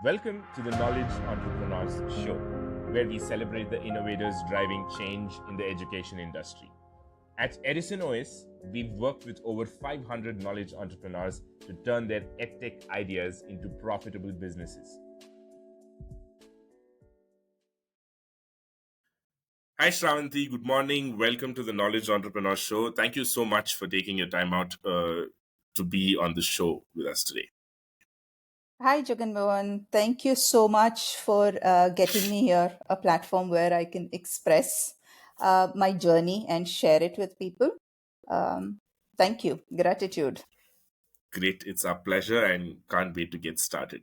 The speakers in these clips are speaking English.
Welcome to the Knowledge Entrepreneurs Show, where we celebrate the innovators driving change in the education industry. At Edison OS, we've worked with over 500 knowledge entrepreneurs to turn their edtech ideas into profitable businesses. Hi, Sravanthi. Good morning. Welcome to the Knowledge Entrepreneur Show. Thank you so much for taking your time out to be on the show with us today. Hi, Jagan. Thank you so much for getting me here, a platform where I can express my journey and share it with people. Thank you. Gratitude. Great. It's our pleasure and can't wait to get started.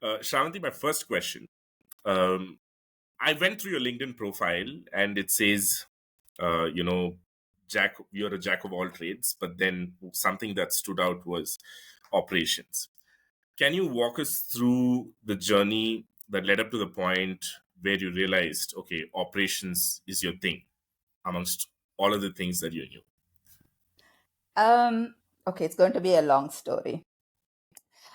Shravanthi, my first question. Um, I went through your LinkedIn profile and it says, you're a jack of all trades, but then something that stood out was operations. Can you walk us through the journey that led up to the point where you realized, okay, operations is your thing amongst all of the things that you knew? Okay, it's going to be a long story.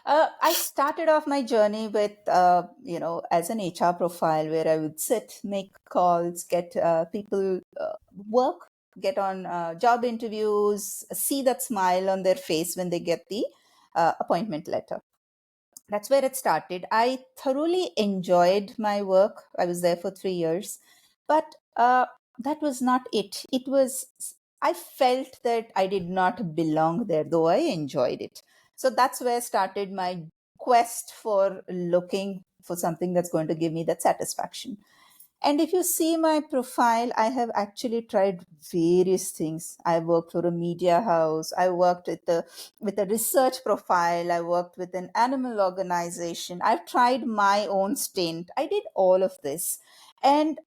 I started off my journey with, as an HR profile where I would sit, make calls, get people work, get on job interviews, see that smile on their face when they get the appointment letter. That's where it started. I thoroughly enjoyed my work. I was there for 3 years, but that was not it. I felt that I did not belong there, though I enjoyed it. So that's where started my quest for looking for something that's going to give me that satisfaction. And if you see my profile, I have actually tried various things. I worked for a media house. I worked with a research profile. I worked with an animal organization. I've tried my own stint. I did all of this. And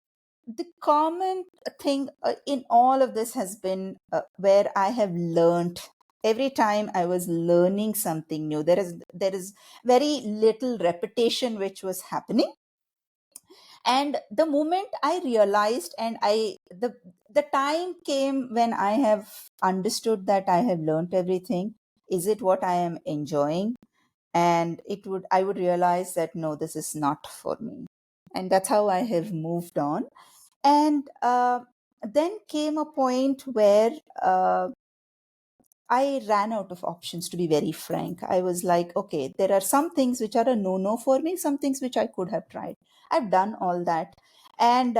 the common thing in all of this has been where I have learned. Every time I was learning something new, there is very little repetition which was happening. And the moment I realized, and the time came when I have understood that I have learned everything. Is it what I am enjoying? And I would realize that no, this is not for me. And that's how I have moved on. And then came a point where I ran out of options, to be very frank. I was like, okay, there are some things which are a no no for me, some things which I could have tried. I've done all that. And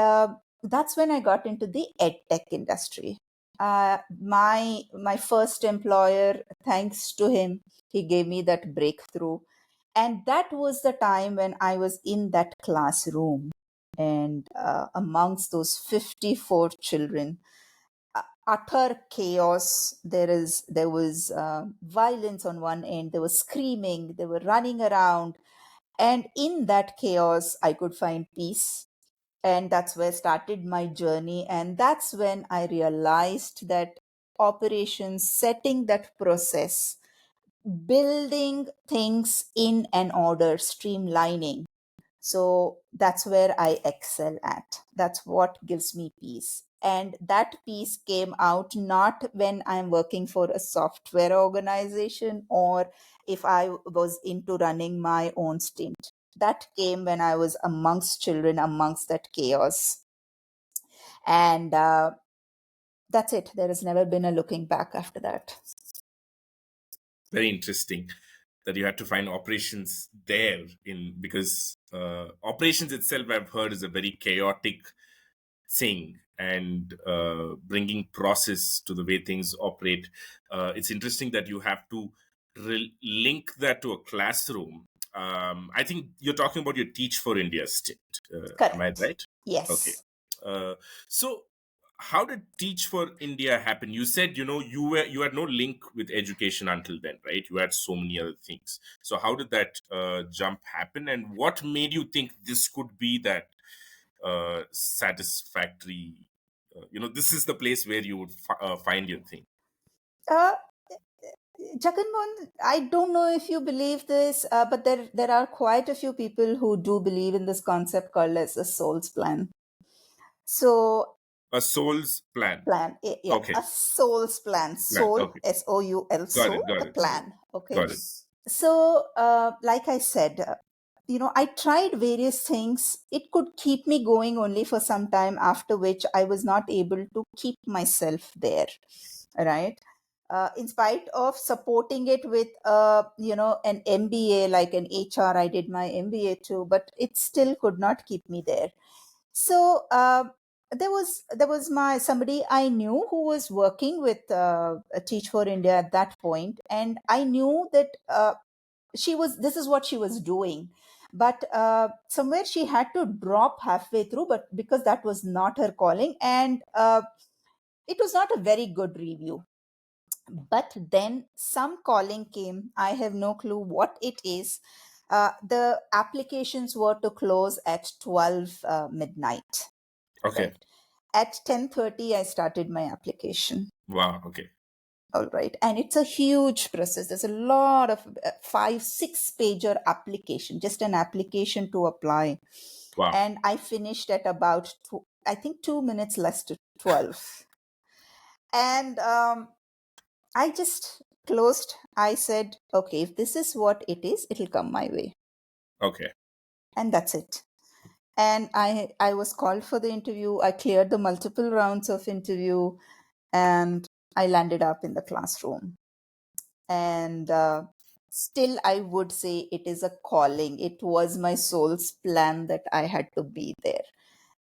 that's when I got into the ed tech industry. My first employer, thanks to him, he gave me that breakthrough. And that was the time when I was in that classroom and amongst those 54 children, utter chaos. There was violence on one end, there was screaming, they were running around, and in that chaos I could find peace. And that's where started my journey, and that's when I realized that operations, setting that process, building things in an order, streamlining, so that's where I excel at. That's what gives me peace. And that peace came out not when I'm working for a software organization or if I was into running my own stint. That came when I was amongst children, amongst that chaos. And that's it. There has never been a looking back after that. Very interesting that you had to find operations there in because operations itself, I've heard, is a very chaotic thing, and bringing process to the way things operate. It's interesting that you have to link that to a classroom. I think you're talking about your Teach for India stint. Am I Correct. right? Okay. Yes. So how did Teach for India happen? You said, you had no link with education until then, right? You had so many other things. So how did that jump happen, and what made you think this could be that satisfactory? This is the place where you would find your thing. Uh, Jaganmohan, I don't know if you believe this, but there are quite a few people who do believe in this concept called as a soul's plan. So, A soul's plan. yeah, Okay. a soul's plan. Plan. Soul, Okay. SOUL, Got soul, it. Got the it. plan. Okay. Got it. So, like I said, I tried various things. It could keep me going only for some time, after which I was not able to keep myself there, right? In spite of supporting it with, an MBA, like an HR, I did my MBA too, but it still could not keep me there. So there was my somebody I knew who was working with Teach for India at that point, and I knew that this is what she was doing, but somewhere she had to drop halfway through, but because that was not her calling, and it was not a very good review. But then some calling came. I have no clue what it is. The applications were to close at 12 midnight, Okay. right? At 10:30 I started my application. Wow. Okay. All right. And it's a huge process. There's a lot of 5, 6 pager application, just an application to apply. Wow. And I finished at about, I think, 2 minutes less to 12. And I just closed. I said, okay, if this is what it is, it'll come my way. Okay. And that's it. And I was called for the interview. I cleared the multiple rounds of interview, and I landed up in the classroom. And still I would say it is a calling. It was my soul's plan that I had to be there.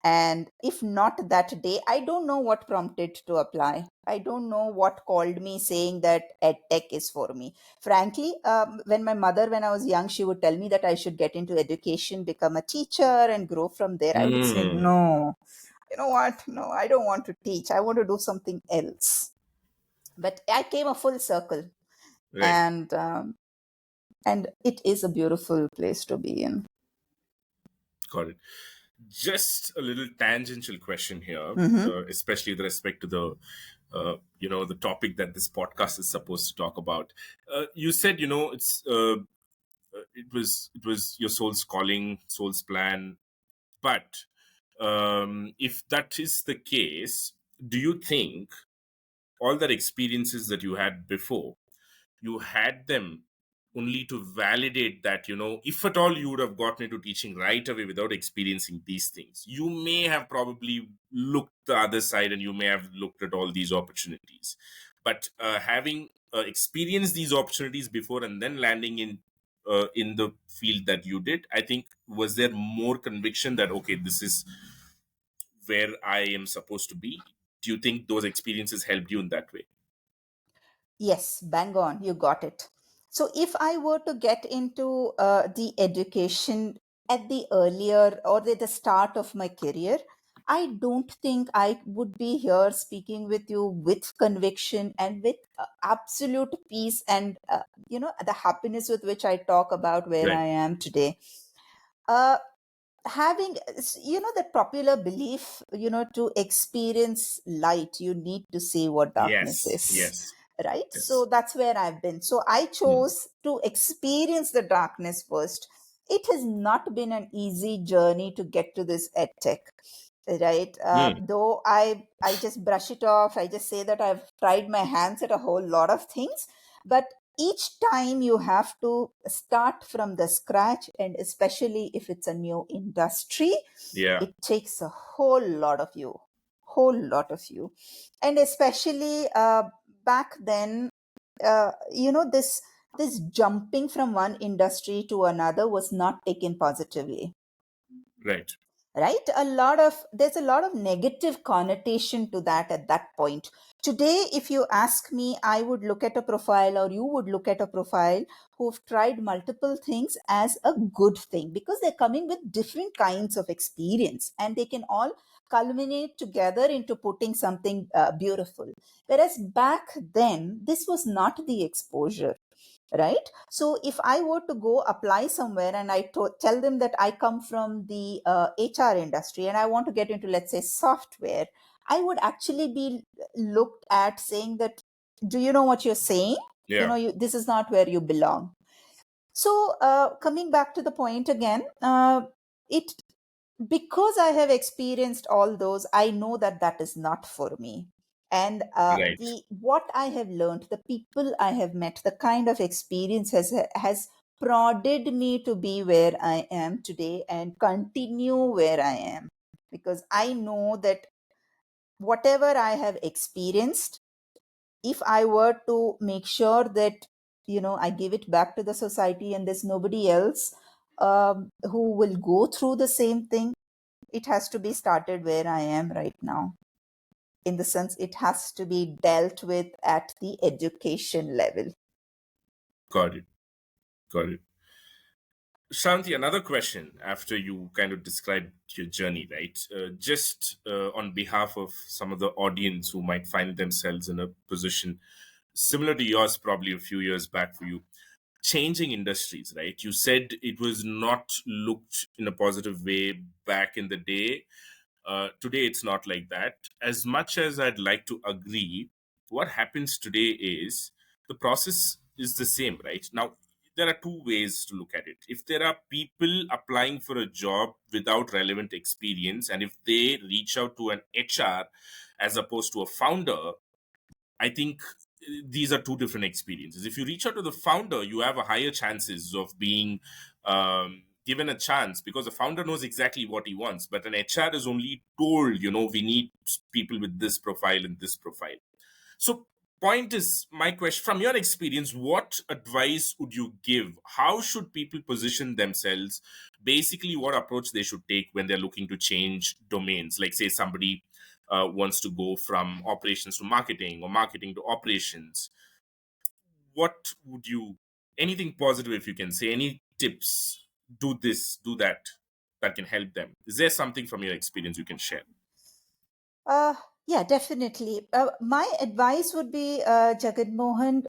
And if not that day, I don't know what prompted to apply. I don't know what called me saying that ed tech is for me. Frankly, when I was young, she would tell me that I should get into education, become a teacher, and grow from there. I would say, Mm. no, you know what? No, I don't want to teach. I want to do something else. But I came a full circle, Right. and it is a beautiful place to be in. Got it. Just a little tangential question here, Hmm. especially with respect to the the topic that this podcast is supposed to talk about. You said, it was your soul's calling, soul's plan. But if that is the case, do you think all that experiences that you had before, you had them only to validate that, if at all you would have gotten into teaching right away without experiencing these things, you may have probably looked the other side and you may have looked at all these opportunities. But having experienced these opportunities before and then landing in the field that you did, I think, was there more conviction that, okay, this is where I am supposed to be? Do you think those experiences helped you in that way? Yes, bang on, you got it. So if I were to get into the education at the earlier or at the start of my career, I don't think I would be here speaking with you with conviction and with absolute peace, and the happiness with which I talk about where Right. I am today. Uh, Having that popular belief, to experience light you need to see what darkness Yes. is, Yes. right? So Yes. that's where I've been. So I Hmm. chose to experience the darkness first. It has not been an easy journey to get to this ed tech, right? Hmm. Though I just brush it off. I just say that I've tried my hands at a whole lot of things, but each time you have to start from the scratch, and especially if it's a new industry, Yeah. it takes a whole lot of you, and especially back then, this jumping from one industry to another was not taken positively, Right. right? There's a lot of negative connotation to that at that point. Today, if you ask me, I would look at a profile, or you would look at a profile who've tried multiple things, as a good thing, because they're coming with different kinds of experience, and they can all culminate together into putting something beautiful. Whereas back then, this was not the exposure, right? So if I were to go apply somewhere, and tell them that I come from the HR industry and I want to get into, let's say, software, I would actually be looked at saying that, do you know what you're saying? Yeah. This is not where you belong. So coming back to the point again, it because I have experienced all those, I know that that is not for me. And Right. the what I have learned, the people I have met, the kind of experience has prodded me to be where I am today and continue where I am. Because I know that whatever I have experienced, if I were to make sure that, I give it back to the society and there's nobody else who will go through the same thing, it has to be started where I am right now. In the sense, it has to be dealt with at the education level. Got it. Got it. Shanti, another question after you kind of described your journey, right? Just on behalf of some of the audience who might find themselves in a position similar to yours, probably a few years back for you, changing industries, right? You said it was not looked in a positive way back in the day. Today, it's not like that. As much as I'd like to agree, what happens today is the process is the same, right? Now, there are two ways to look at it. If there are people applying for a job without relevant experience, and if they reach out to an HR as opposed to a founder, I think these are two different experiences. If you reach out to the founder, you have a higher chances of being given a chance because the founder knows exactly what he wants. But an HR is only told, we need people with this profile and this profile. So, point is, my question from your experience, what advice would you give? How should people position themselves? Basically, what approach they should take when they're looking to change domains? Like, say, somebody wants to go from operations to marketing or marketing to operations. What would you, anything positive, if you can say, any tips? Do this, do that, that can help them. Is there something from your experience you can share? Uh, yeah, definitely. My advice would be, Jagat Mohan,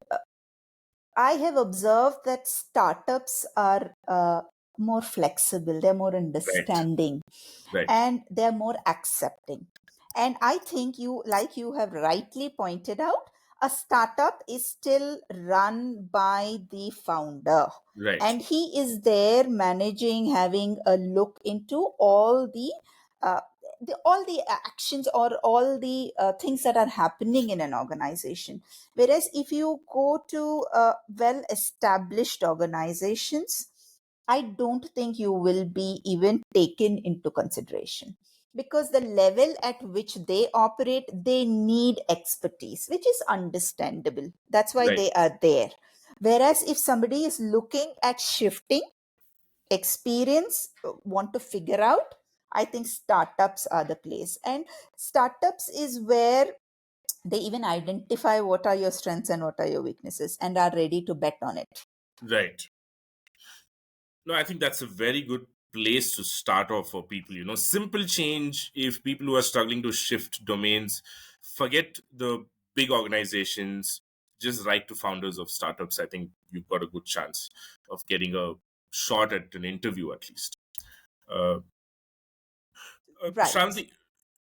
I have observed that startups are more flexible, they're more Right, understanding, right, and they're more accepting. And I think you, like you have rightly pointed out, a startup is still run by the founder. right, And he is there managing, having a look into uh, all the actions or all the things that are happening in an organization. Whereas if you go to well established organizations, I don't think you will be even taken into consideration, because the level at which they operate, they need expertise, which is understandable. That's why right. they are there. Whereas if somebody is looking at shifting experience, want to figure out, I think startups are the place. And startups is where they even identify what are your strengths and what are your weaknesses and are ready to bet on it. Right. No, I think that's a very good place to start off for people. Simple change. If people who are struggling to shift domains, forget the big organizations, just write to founders of startups. I think you've got a good chance of getting a shot at an interview at least. Uh, Right. Shanti,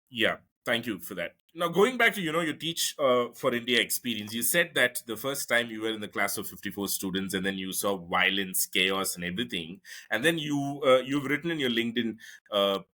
yeah, thank you for that. Now, going back to you teach for India experience. You said that the first time you were in the class of 54 students, and then you saw violence, chaos, and everything, and then you've written in your LinkedIn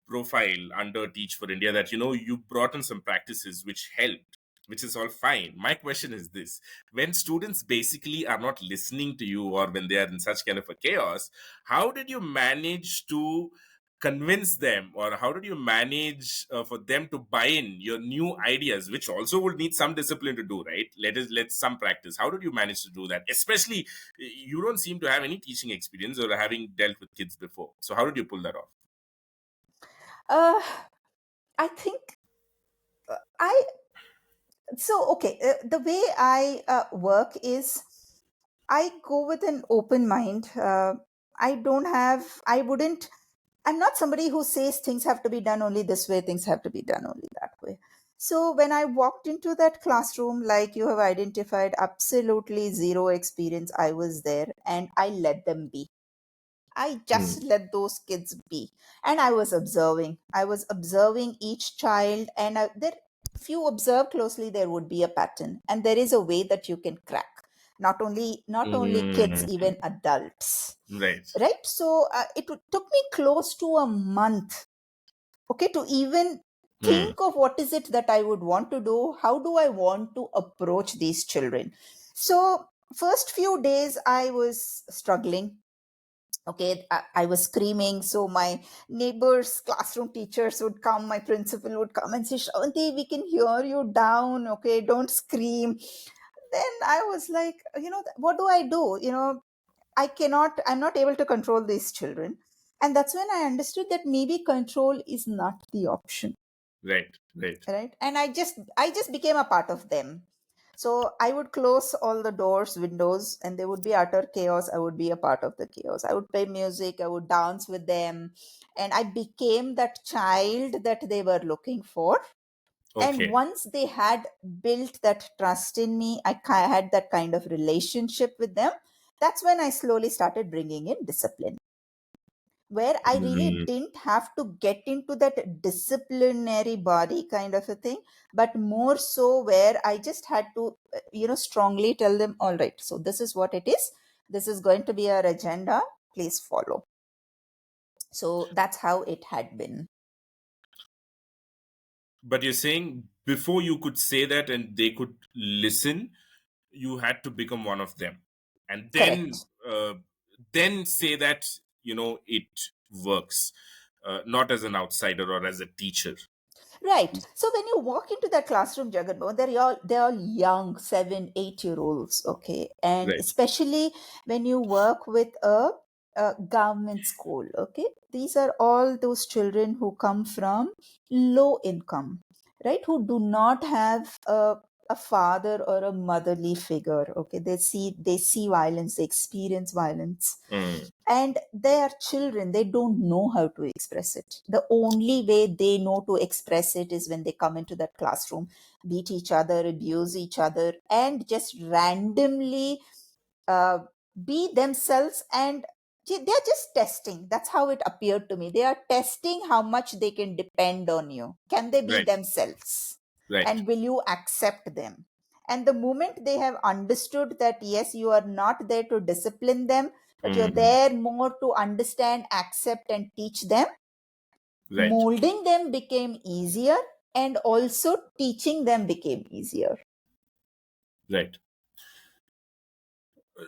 profile under Teach for India that you brought in some practices which helped, which is all fine. My question is this: when students basically are not listening to you, or when they are in such kind of a chaos, how did you manage to convince them, or how did you manage for them to buy in your new ideas, which also would need some discipline to do, right? Let some practice. How did you manage to do that, especially you don't seem to have any teaching experience or having dealt with kids before, so how did you pull that off? uh, I think I so okay, the way I work is I go with an open mind. I wouldn't, I'm not somebody who says things have to be done only this way, things have to be done only that way. So when I walked into that classroom, like you have identified, absolutely zero experience, I was there and I let them be. I just Hmm. let those kids be. And I was observing. I was observing each child, and there, if you observe closely, there would be a pattern. And there is a way that you can crack. Not only kids, Hmm. even adults. Right, Right? So took me close to a month, okay, to even hmm. think of what is it that I would want to do. How do I want to approach these children? So first few days I was struggling. Okay, I was screaming, so my neighbors classroom teachers would come, my principal would come and say, Sravanthi, we can hear you down, okay, don't scream. Then I was like, what do I do? I'm not able to control these children. And that's when I understood that maybe control is not the option, Right, right. right? And I just became a part of them. So I would close all the doors, windows, and there would be utter chaos. I would be a part of the chaos. I would play music, I would dance with them, and I became that child that they were looking for. And Okay. once they had built that trust in me, had that kind of relationship with them. That's when I slowly started bringing in discipline, where I really Mm. didn't have to get into that disciplinary body kind of a thing, but more so where I just had to, strongly tell them, all right, so this is what it is. This is going to be our agenda. Please follow. So that's how it had been. But you're saying before you could say that and they could listen, you had to become one of them, and Correct. then say that it works, not as an outsider or as a teacher. Right. So when you walk into that classroom, Jagannath, they're all young, 7, 8 year olds, okay, and Right. especially when you work with a government school, okay, these are all those children who come from low income, right, who do not have a father or a motherly figure, okay, they see violence, they experience violence, Mm. and they are children, they don't know how to express it. The only way they know to express it is when they come into that classroom, beat each other, abuse each other, and just randomly uh, be themselves. And they're just testing. That's how it appeared to me. They are testing how much they can depend on you. Can they be Right, themselves, right. and will you accept them? And the moment they have understood that yes, you are not there to discipline them, but you're Mm. there more to understand, accept, and teach them, Right, molding them became easier, and also teaching them became easier. right.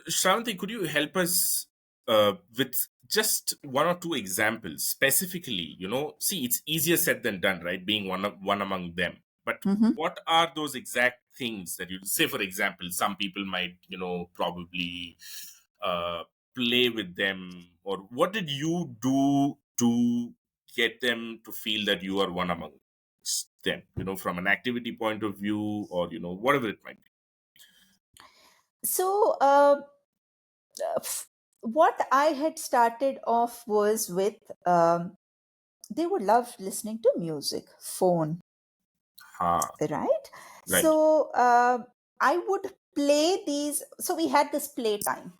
Shravanti, could you help us with just one or two examples specifically? See, it's easier said than done, right? Being one among them. But Mhm. what are those exact things that you say? For example, some people might, probably uh, play with them, or what did you do to get them to feel that you are one among them? From an activity point of view, or whatever it might be. So, f- what I had started off was with they would love listening to music, phone, Ha, right? right. So, I would play these. So, we had this playtime.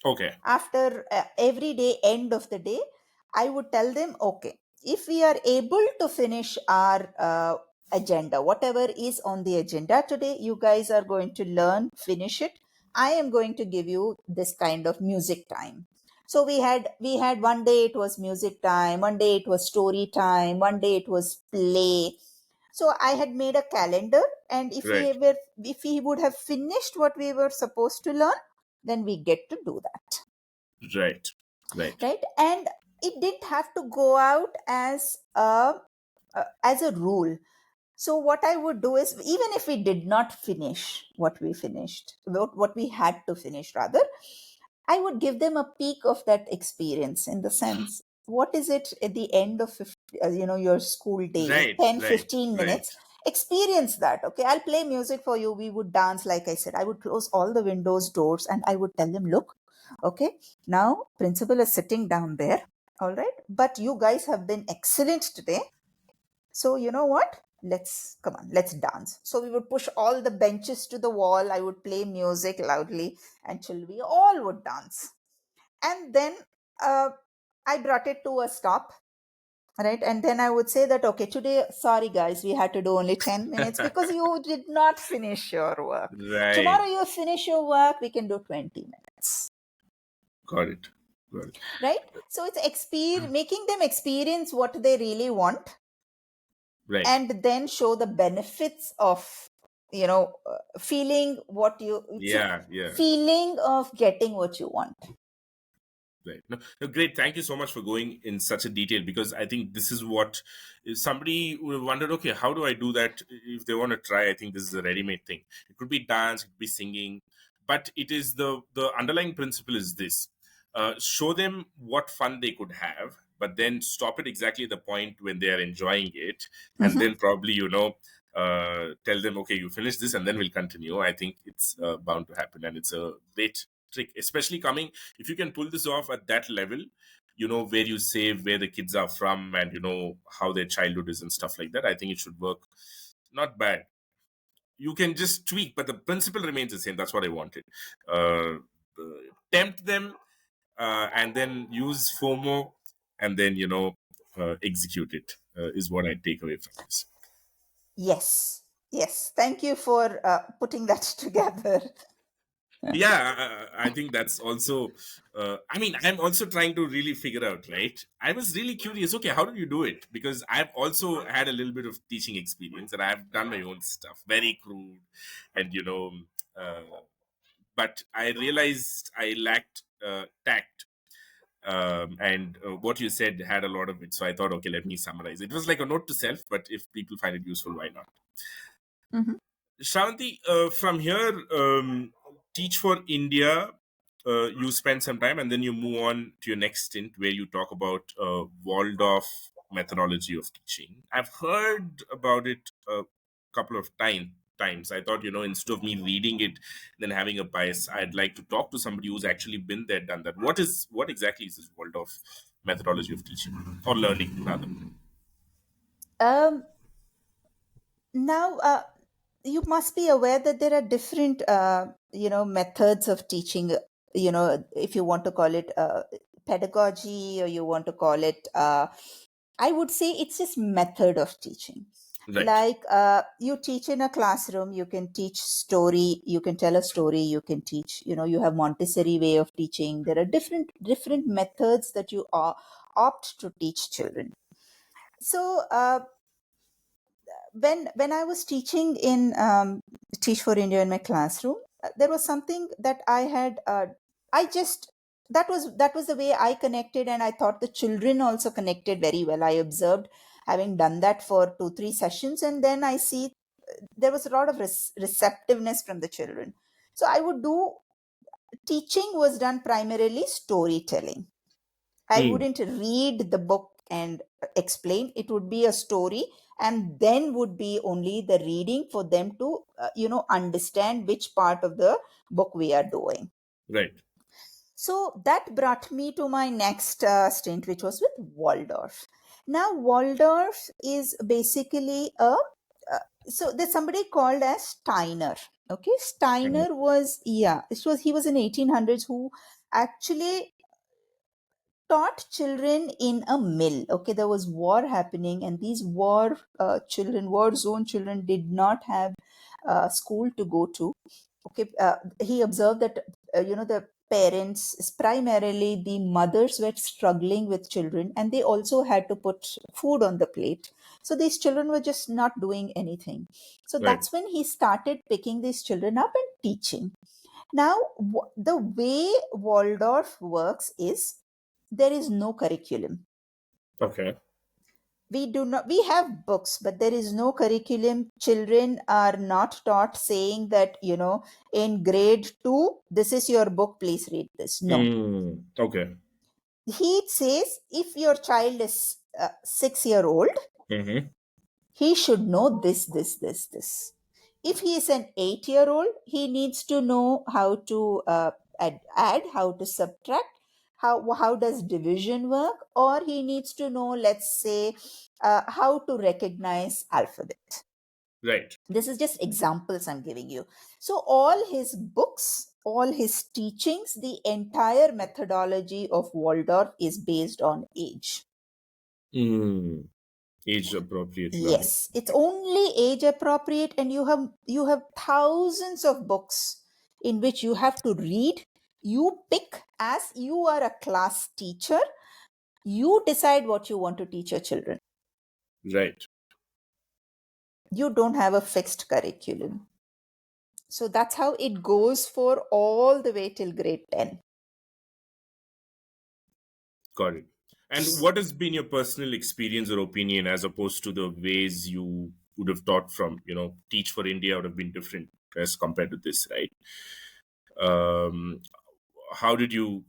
Okay. After every day, end of the day, I would tell them, okay, if we are able to finish our agenda, whatever is on the agenda today, you guys are going to learn, finish it. I am going to give you this kind of music time. So we had one day it was music time, one day it was story time, one day it was play. So I had made a calendar, and Right, if we would have finished what we were supposed to learn, then we get to do that, right, right, right? And it didn't have to go out as a rule. So what I would do is, even if we did not finish what we finished, what we had to finish rather, I would give them a peek of that experience, in the sense, what is it at the end of your school day, right, 10, right, 15 minutes, right, experience that. Okay, I'll play music for you, we would dance, like I said, I would close all the windows, doors, and I would tell them, look, okay, now principal is sitting down there, all right, but you guys have been excellent today, so you know what? Let's come on, let's dance. So we would push all the benches to the wall. I would play music loudly until we all would dance. And then uh, I brought it to a stop, right? And then I would say that, okay, today, sorry guys, we had to do only 10 minutes because you did not finish your work. right. Tomorrow you finish your work, we can do 20 minutes, Got it. Got it. right? So it's making them experience what they really want, Right. and then show the benefits of feeling what you see, Yeah, yeah. feeling of getting what you want. Right. No, no, great. Thank you so much for going in such a detail, because I think this is what, if somebody would have wondered, okay, how do I do that? If they want to try, I think this is a ready-made thing. It could be dance, it could be singing, but it is the underlying principle is this: show them what fun they could have, but then stop it exactly at the point when they are enjoying it, and Mhm. then probably tell them, okay, you finish this, and then we'll continue. I think it's bound to happen, and it's a great trick, especially coming, if you can pull this off at that level, where you say where the kids are from, and how their childhood is and stuff like that. I think it should work not bad. You can just tweak, but the principle remains the same. That's what I wanted. uh, Tempt them, and then use FOMO, and then execute it, is what I take away from this. Yes. Yes. Thank you for putting that together. Yeah, I think that's also, I mean, I'm also trying to really figure out, right? I was really curious, okay, how do you do it? Because I've also had a little bit of teaching experience, and I've done my own stuff, very crude, and uh, but I realized I lacked tact. And what you said had a lot of it, so I thought, okay, let me summarize. It was like a note to self, but if people find it useful, why not? Mhm. Shanti, from here, Teach for India, you spend some time, and then you move on to your next stint where you talk about Waldorf methodology of teaching. I've heard about it a couple of times. I thought, instead of me reading it, then having a bias, I'd like to talk to somebody who's actually been there, done that. What exactly is this Waldorf methodology of teaching or learning, rather? Um, Now, you must be aware that there are different, methods of teaching. If you want to call it pedagogy, or you want to call it, I would say it's just method of teaching. Right, Like you teach in a classroom, you can teach story, you can tell a story, you can teach. You have Montessori way of teaching. There are different methods that you opt to teach children. So when I was teaching in Teach for India in my classroom, there was something that I had. I just that was the way I connected, and I thought the children also connected very well. I observed, having done that for 2-3 sessions, and then I see there was a lot of receptiveness from the children. So I would do teaching was done primarily storytelling. I mm, wouldn't read the book and explain. It would be a story, and then would be only the reading for them to, understand which part of the book we are doing. right. So that brought me to my next stint, which was with Waldorf. Now, Waldorf is basically so there's somebody called as Steiner. Okay, Mhm. Steiner was, yeah, he was in 1800s, who actually taught children in a mill. Okay, there was war happening, and these war zone children did not have school to go to. Okay, he observed that the parents, primarily the mothers, were struggling with children, and they also had to put food on the plate. So these children were just not doing anything. So Right. that's when he started picking these children up and teaching. Now, the way Waldorf works is there is no curriculum. Okay. We have books, but there is no curriculum. Children are not taught saying that, in grade 2, this is your book, please read this. No. Okay. He says if your child is 6-year old, Mm-hmm. he should know this. If he is an 8-year old, he needs to know how to add, how to subtract, how does division work, or he needs to know, let's say, how to recognize alphabet. Right. This is just examples I'm giving you. So all his books, all his teachings, the entire methodology of Waldorf is based on age. Mm. Age appropriate learning. Yes, it's only age appropriate, and you have thousands of books in which you have to read. You pick, as you are a class teacher, you decide what you want to teach your children. Right. You don't have a fixed curriculum. So that's how it goes for all the way till grade 10. Got it. And what has been your personal experience or opinion as opposed to the ways you would have taught from, Teach for India would have been different as compared to this, right? How did you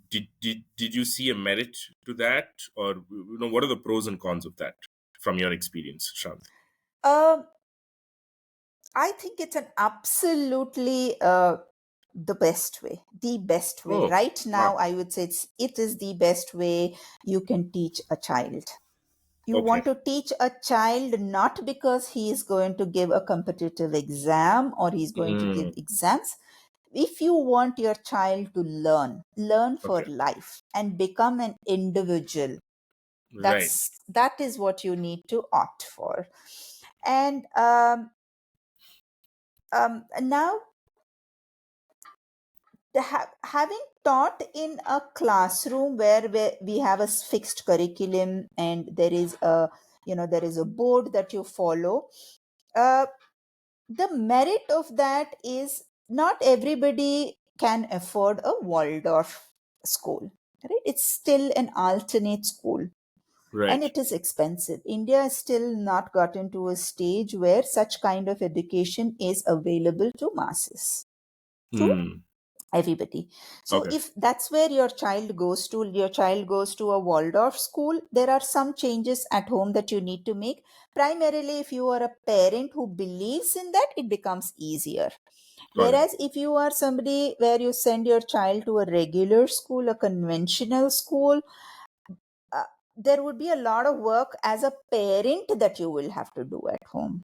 see a merit to that, or what are the pros and cons of that from your experience, Shanti? Um, I think it's an absolutely the best way. Oh, Right now, wow. I would say it is the best way you can teach a child. You Okay. want to teach a child not because he is going to give a competitive exam or he's going to give Mm, exams. If you want your child to learn for okay. life and become an individual, Right. that is what you need to opt for. And now having taught in a classroom where we have a fixed curriculum and there is a there is a board that you follow, uh, the merit of that is not everybody can afford a Waldorf school, right? It's still an alternate school and Right. it is expensive. India has still not gotten to a stage where such kind of education is available to masses, to Hmm. everybody. So Okay. if that's where your child goes to a Waldorf school, there are some changes at home that you need to make. Primarily, if you are a parent who believes in that, it becomes easier. Got it. Whereas if you are somebody where you send your child to a regular school, a conventional school, uh, there would be a lot of work as a parent that you will have to do at home,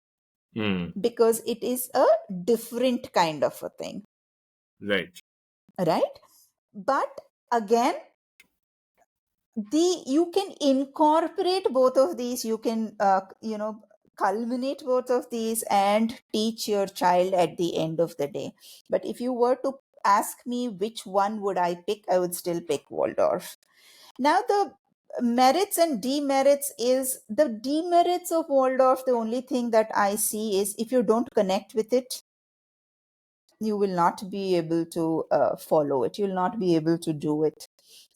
Hmm. because it is a different kind of a thing, Right. right? But again, you can incorporate both of these. You can culminate both of these and teach your child at the end of the day. But if you were to ask me which one would I pick, I would still pick Waldorf. Now, the merits and demerits is the demerits of Waldorf. The only thing that I see is if you don't connect with it, you will not be able to follow it. You'll not be able to do it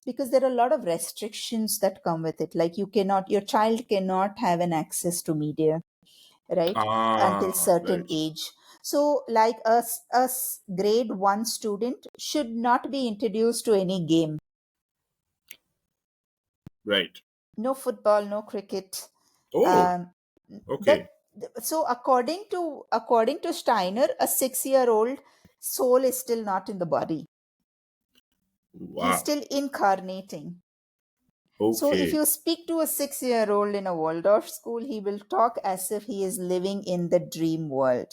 because there are a lot of restrictions that come with it. Like your child cannot have an access to media, right? Until Ah, certain right. age. So, like grade one student should not be introduced to any game. Right. No football, no cricket. Oh, Um, that okay. so according to Steiner, a 6-year-old soul is still not in the body. He's Wow. still incarnating. So if Okay. you speak to a 6-year-old in a Waldorf school, he will talk as if he is living in the dream world,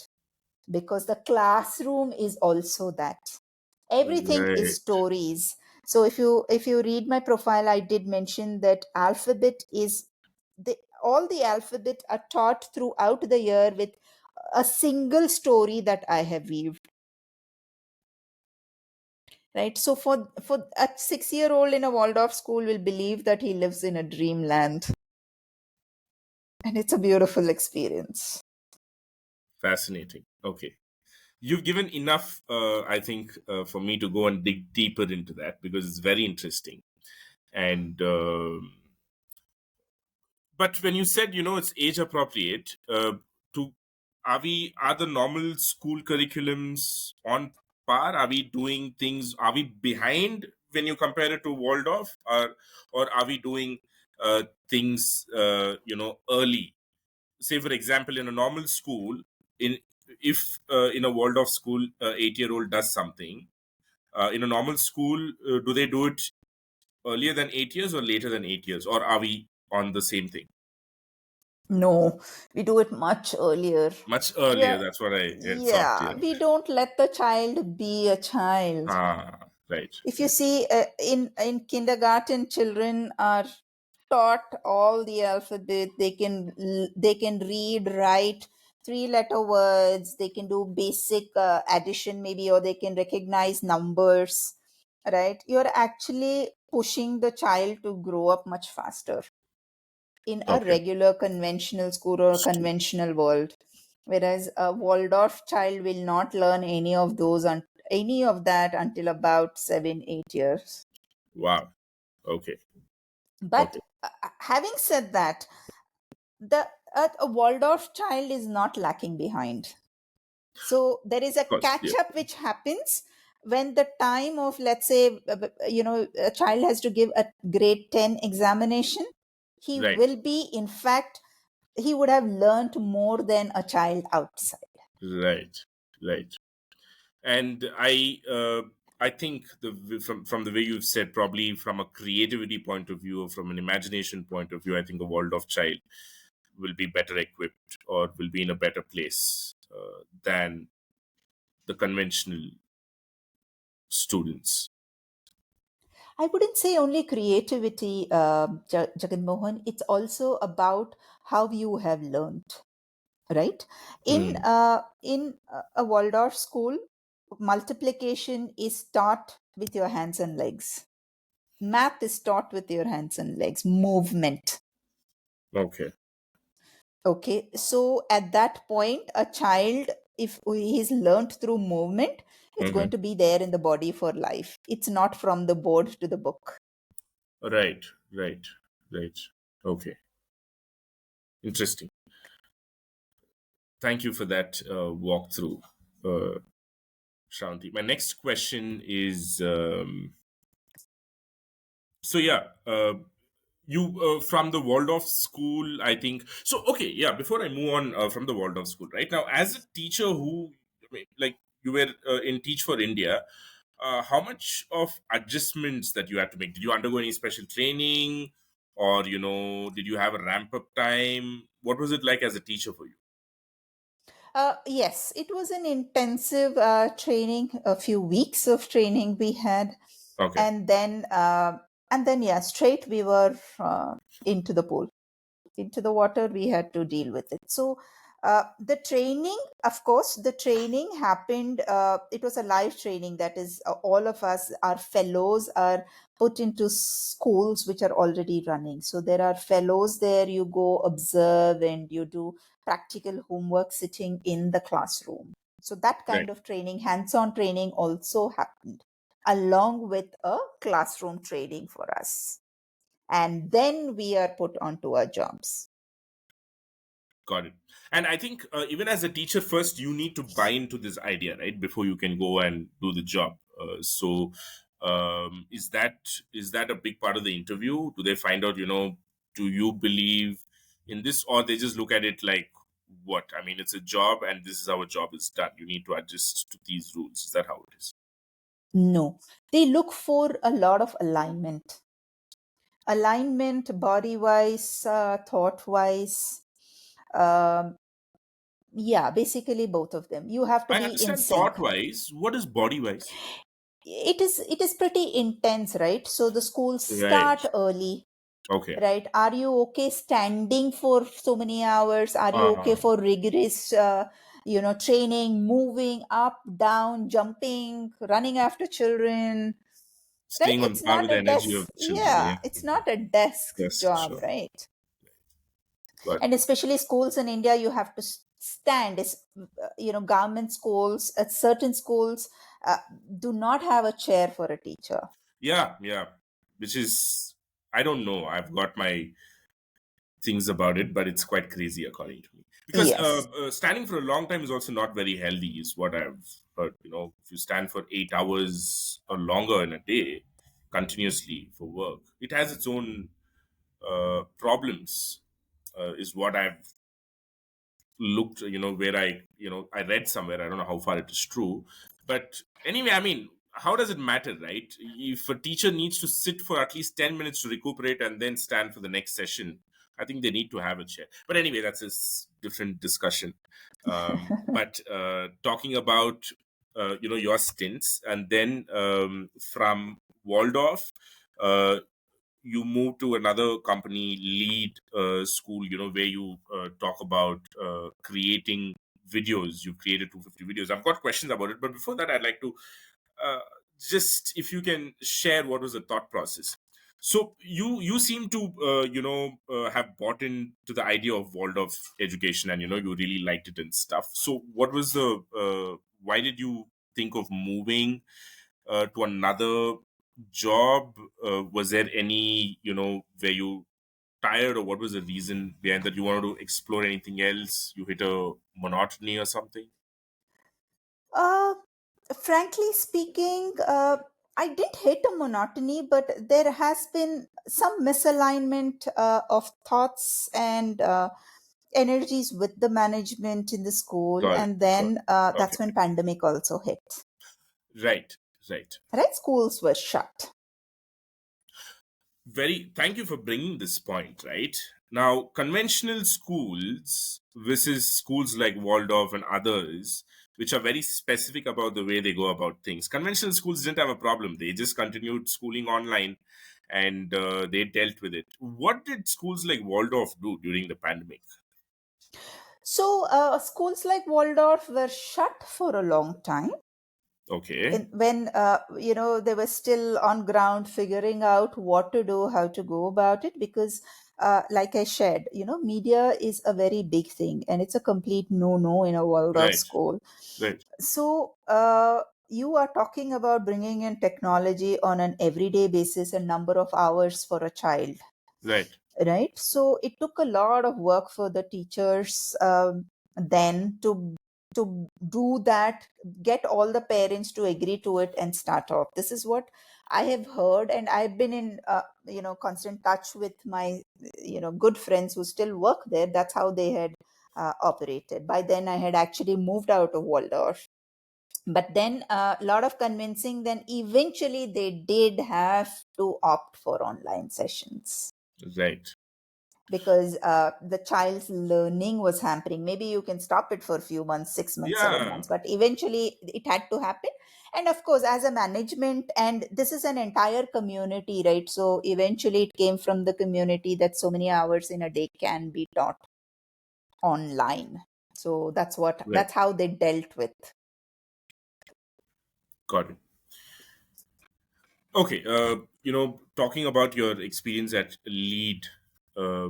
because the classroom is also that. Everything is Right. stories. So if you read my profile, I did mention that alphabet is all the alphabet are taught throughout the year with a single story that I have weaved. Right. So for a 6-year-old in a Waldorf school will believe that he lives in a dreamland. And it's a beautiful experience. Fascinating. Okay. You've given enough, I think, for me to go and dig deeper into that because it's very interesting. And but when you said, it's age appropriate, to are the normal school curriculums on par? Are we doing things? Are we behind when you compare it to Waldorf, or are we doing things, early? Say, for example, in a normal school, in if in a Waldorf school, 8-year-old does something, in a normal school, do they do it earlier than 8 years or later than 8 years, or are we on the same thing? No, we do it much earlier. Much We earlier. are, That's what I thought. yeah, Yeah. we don't let the child be a child. Ah, right, If you right, see, in kindergarten, children are taught all the alphabet. They can read, write 3-letter words. They can do basic addition maybe, or they can recognize numbers. Right? You're actually pushing the child to grow up much faster in a okay. regular conventional school or a School. conventional world, whereas a Waldorf child will not learn any of that until about 7-8 years. Wow. Okay. But Okay. having said that, the a Waldorf child is not lacking behind. So there is a Of course. catch Yeah. up which happens when the time of, let's say, a child has to give a grade 10 examination. He Right. will be, in fact, he would have learned more than a child outside. Right. Right. And I think from the way you've said, probably from a creativity point of view or from an imagination point of view, I think a Waldorf child will be better equipped or will be in a better place than the conventional students. I wouldn't say only creativity, Jagan Mohan. It's also about how you have learned, right? Hmm. In a Waldorf school, multiplication is taught with your hands and legs. Math is taught with your hands and legs. Movement. Okay. Okay, so at that point, a child, if he's learned through movement, it's going Hmm. to be there in the body for life. It's not from the board to the book. Right. Right. Right. Okay. Interesting. Thank you for that walkthrough, uh, Shanti. My next question is so yeah. You from the Waldorf school, I think. So okay, yeah. Before I move on from the Waldorf school, right now, as a teacher who, like, you were in Teach for India, how much of adjustments that you had to make? Did you undergo any special training, or did you have a ramp up time? What was it like as a teacher for you? Yes, it was an intensive training, a few weeks of training we had, Okay. and then yeah, straight we were into the pool, into the water. We had to deal with it. So the training, of course, the training happened. It was a live training. That is, all of us, our fellows, are put into schools which are already running. So there are fellows there. You go observe and you do practical homework sitting in the classroom. So that Right. kind of training, hands-on training, also happened along with a classroom training for us, and then we are put onto our jobs. Got it. And I think even as a teacher, first you need to buy into this idea, right, before you can go and do the job. Is that a big part of the interview? Do they find out, do you believe in this, or they just look at it like, what? I mean, it's a job, and this is how a job is done. You need to adjust to these rules. Is that how it is? No, they look for a lot of alignment, body wise, thought wise. Um, yeah, basically both of them. You have to I be in understand sync. thought wise. What is body wise? It is pretty intense, right? So the schools Right. start early, Okay. right? Are you okay standing for so many hours? Are you okay Uh, for rigorous training, moving up, down, jumping, running after children, right? Staying on It's par not with the a energy desk. of the children. Yeah, Yeah. it's not a desk Yes. job, Sure. right? Got it. And especially schools in India, you have to stand. Government schools, at certain schools, uh, do not have a chair for a teacher. Yeah, yeah. Which is, I don't know. I've got my things about it, but it's quite crazy according to me. Because Yes. standing for a long time is also not very healthy, is what I've heard. If you stand for 8 hours or longer in a day continuously for work, it has its own problems, is what I've looked, where I read somewhere. I don't know how far it is true, but anyway, I mean, how does it matter, right? If a teacher needs to sit for at least 10 minutes to recuperate and then stand for the next session, I think they need to have a chair. But anyway, that's a different discussion. But talking about your stints, and then from Waldorf, uh, you move to another company, lead school, where you talk about creating videos. You created 250 videos. I've got questions about it, but before that, I'd like to uh, just, if you can share, what was the thought process. So you seem to have bought into the idea of Waldorf education, and you really liked it and stuff. So what was the why did you think of moving to another job, was there any, were you tired, or what was the reason behind that? You wanted to explore anything else? You hit a monotony or something? Uh, Frankly speaking, I didn't hit a monotony, but there has been some misalignment of thoughts and energies with the management in the school, Got it. and Got then it. Okay. that's when pandemic also hit. Right. Right. Right, schools were shut. Very, thank you for bringing this point. Right now, conventional schools versus schools like Waldorf and others, which are very specific about the way they go about things. Conventional schools didn't have a problem. They just continued schooling online, and they dealt with it. What did schools like Waldorf do during the pandemic? So schools like Waldorf were shut for a long time. Okay. When they were still on ground figuring out what to do, how to go about it, because like I shared, media is a very big thing, and it's a complete no in a Waldorf Right. school. Right. So you are talking about bringing in technology on an everyday basis, a number of hours for a child, Right. right? So it took a lot of work for the teachers then to do that, get all the parents to agree to it and start off. This is what I have heard, and I've been in constant touch with my good friends who still work there. That's how they had operated. By then I had actually moved out of Waldorf, but then a lot of convincing, then eventually they did have to opt for online sessions Right. because the child's learning was hampering. Maybe you can stop it for a few months, 6 months, Yeah. 7 months, but eventually it had to happen. And of course, as a management, and this is an entire community, right? So eventually it came from the community that so many hours in a day can be taught online. So Right. that's how they dealt with. Got it. Okay, talking about your experience at Lead, uh,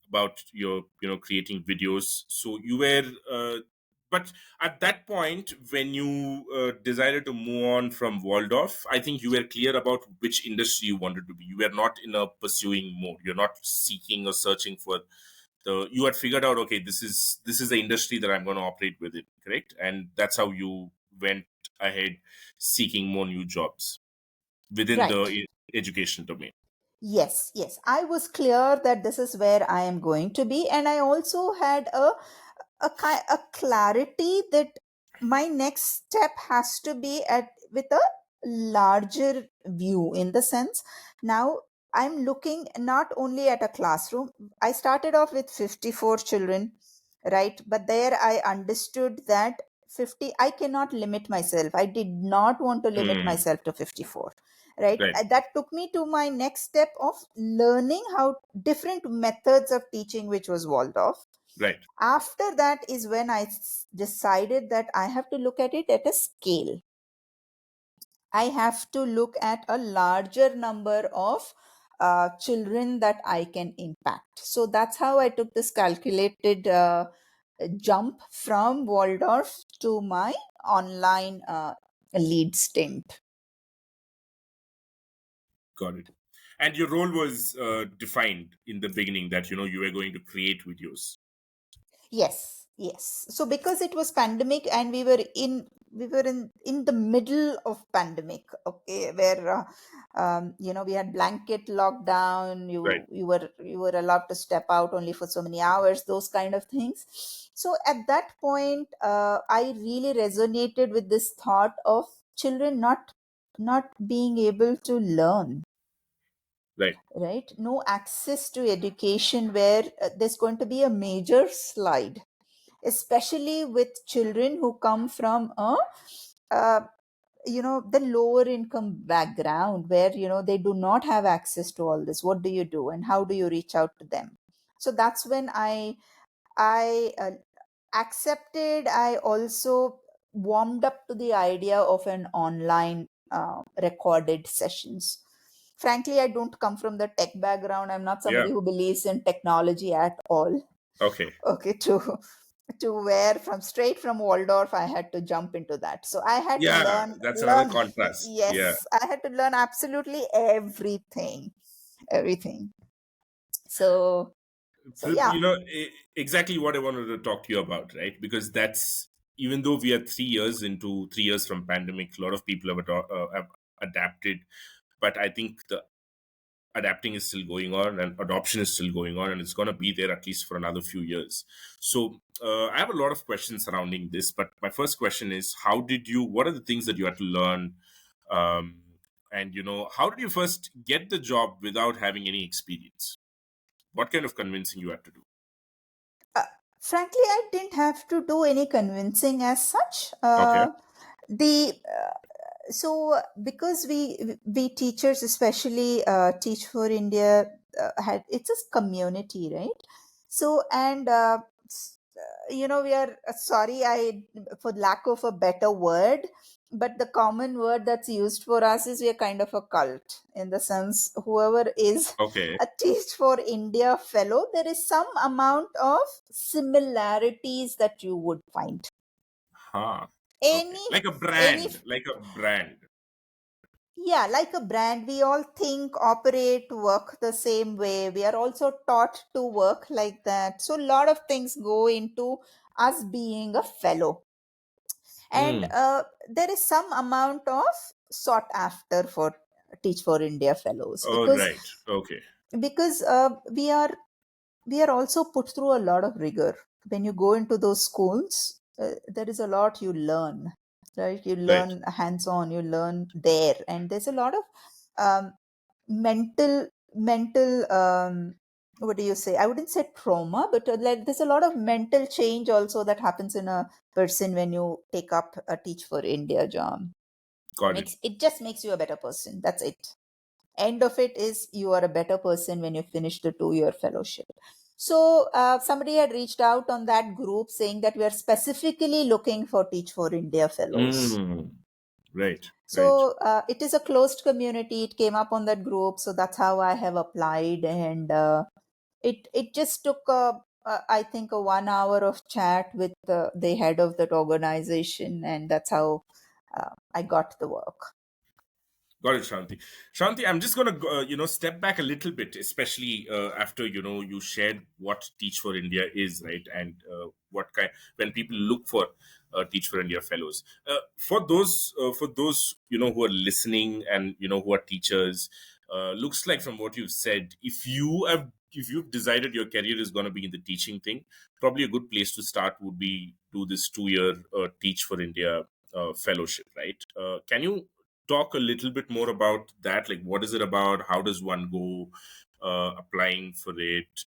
about your, creating videos. So you were, but at that point, when you decided to move on from Waldorf, I think you were clear about which industry you wanted to be. You were not in a pursuing mode. You're not seeking or searching for the. You had figured out, okay, this is the industry that I'm going to operate with it, correct? And that's how you went ahead seeking more new jobs within the Right. education domain. Yes. I was clear that this is where I am going to be. And I also had a clarity that my next step has to be at with a larger view, in the sense now I'm looking not only at a classroom. I started off with 54 children, right? But there I understood that 50, I cannot limit myself. I did not want to limit Hmm. myself to 54, right? Right, That took me to my next step of learning how different methods of teaching, which was Waldorf. right, After that is when I decided that I have to look at it at a scale. I have to look at a larger number of children that I can impact. So that's how I took this calculated jump from Waldorf to my online lead stint. got it. And your role was defined in the beginning, that you were going to create videos. Yes. So because it was pandemic and we were in the middle of pandemic, okay, where we had blanket lockdown. Right, You were allowed to step out only for so many hours, those kind of things. So at that point, I really resonated with this thought of children not being able to learn, right, right? No access to education, where there's going to be a major slide, especially with children who come from uh, the lower income background, where they do not have access to all this. What do you do, and how do you reach out to them? So that's when I accepted. I also warmed up to the idea of an online recorded sessions. Frankly, I don't come from the tech background. I'm not yeah, somebody who believes in technology at all. okay, Okay, to to where from straight from Waldorf I had to jump into that. So I had to Yeah, that's another learn. contrast. Yeah. Yes, I had to learn absolutely everything. So yeah. Exactly what I wanted to talk to you about, right? Because that's, even though we are 3 years into 3 years from pandemic, a lot of people have adapted, but I think the adapting is still going on and adoption is still going on, and it's going to be there at least for another few years. So I have a lot of questions surrounding this, but my first question is, what are the things that you had to learn, um, and how did you first get the job without having any experience? What kind of convincing you had to do? Uh, Frankly, I didn't have to do any convincing as such. Okay. The So because we teachers especially Teach for India had it's a community, right? So and we are sorry, I for lack of a better word, but the common word that's used for us is we are kind of a cult, in the sense whoever is Okay. a Teach for India fellow, there is some amount of similarities that you would find. Huh. Okay. any Like a any brand. Like a brand. Yeah, like a brand, we all think, operate, work the same way. We are also taught to work like that. So, a lot of things go into us being a fellow. And Mm. there is some amount of sought after for Teach for India fellows, Oh, right. Okay. because we are also put through a lot of rigor. When you go into those schools, there is a lot you learn, right? You Right. learn hands on, you learn there, and there's a lot of um, mental what do you say? I wouldn't say trauma, but like there's a lot of mental change also that happens in a person when you take up a Teach for India job. Got it. Makes you a better person. That's it. End of it is you are a better person when you finish the 2 year fellowship. So somebody had reached out on that group saying that we are specifically looking for Teach for India fellows. Mm. Right. Right. So it is a closed community. It came up on that group, so that's how I have applied, and it just took I think a 1 hour of chat with the head of that organization, and that's how I got the work. Got it, Shanti. Shanti, I'm just gonna step back a little bit, especially after you shared what Teach for India is, right, and what kind when people look for Teach for India fellows. For those who are listening and who are teachers, looks like from what you've said, if you've decided your career is going to be in the teaching thing, probably a good place to start would be do this 2 year Teach for India fellowship, right? Can you talk a little bit more about that? Like, what is it about? How does one go applying for it?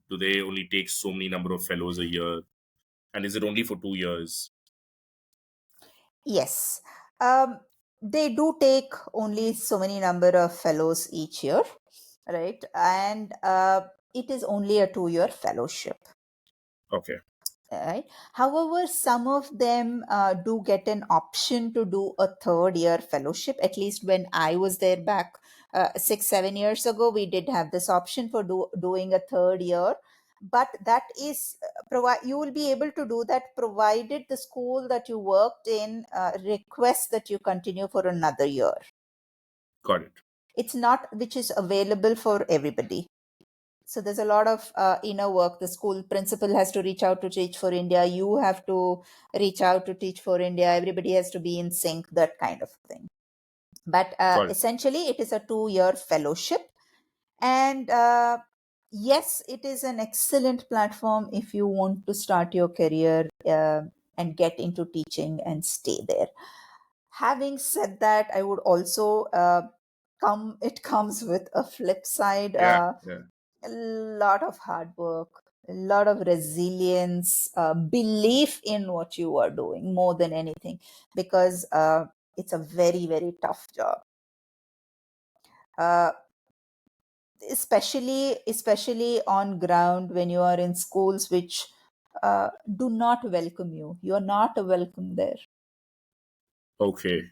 Do they only take so many number of fellows a year? And is it only for 2 years? Yes. Um, they do take only so many number of fellows each year, right? And it is only a 2 year fellowship. Okay, Right. However, some of them do get an option to do a 3rd year fellowship. At least when I was there back 6, 7 years ago, we did have this option for doing a 3rd year. But that is provide you will be able to do that provided the school that you worked in requests that you continue for another year. got it. It's not which is available for everybody. So there's a lot of inner work. The school principal has to reach out to Teach for India. You have to reach out to Teach for India. Everybody has to be in sync, that kind of thing. But Got it. essentially, it is a 2 year fellowship. And yes, it is an excellent platform if you want to start your career and get into teaching and stay there. Having said that, I would also it comes with a flip side. Yeah, yeah. A lot of hard work, a lot of resilience, belief in what you are doing more than anything, because it's a very, very tough job. Uh, especially on ground when you are in schools which do not welcome you. You are not welcome there, Okay,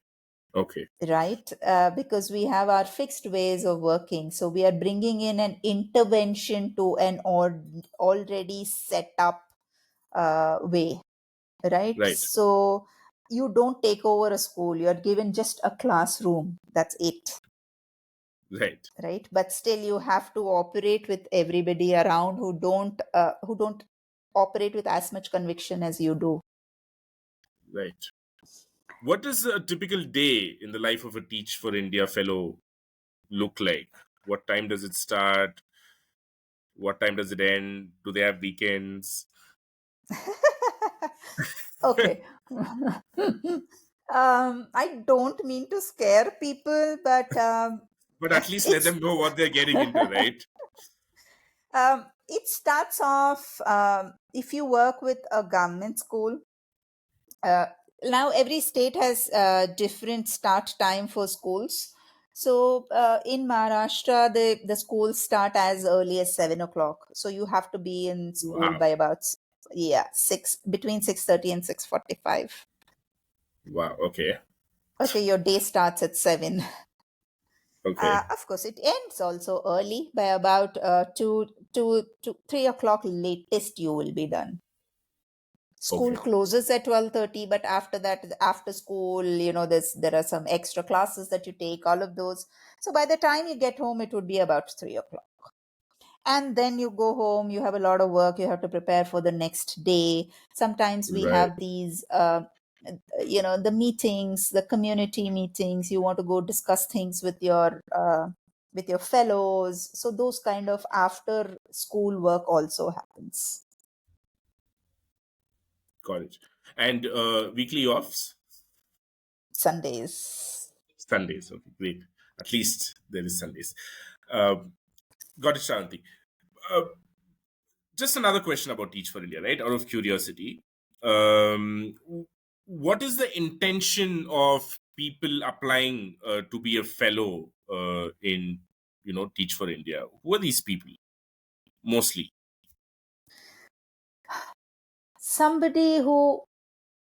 okay. right? Because we have our fixed ways of working. So we are bringing in an intervention to an already set up way, right? Right. So you don't take over a school, you're given just a classroom, that's it, Right. right? But still you have to operate with everybody around who don't operate with as much conviction as you do. Right. What does a typical day in the life of a Teach for India fellow look like? What time does it start? What time does it end? Do they have weekends? Okay. I don't mean to scare people, but But at least let it's them know what they're getting into, right? it starts off, if you work with a government school. Uh, Now every state has different start time for schools. So in Maharashtra, the schools start as early as 7 o'clock. So you have to be in school Wow. by about, yeah, six, between 6:30 and 6:45. Wow. Okay. Okay, your day starts at 7. Okay. Of course, it ends also early by about 3 o'clock latest. You will be done. School Okay. closes at 12:30, but after that, after school, there are some extra classes that you take, all of those. So by the time you get home, it would be about 3 o'clock. And then you go home, you have a lot of work, you have to prepare for the next day. Sometimes we Right. have these the meetings, the community meetings. You want to go discuss things with your fellows, so those kind of after school work also happens. College. And weekly offs? Sundays. Sundays. Okay. Great. At least there is Sundays. Uh, got it, Shanti. Uh, just another question about Teach for India, right? Out of curiosity, um, what is the intention of people applying to be a fellow in Teach for India? Who are these people mostly? Somebody who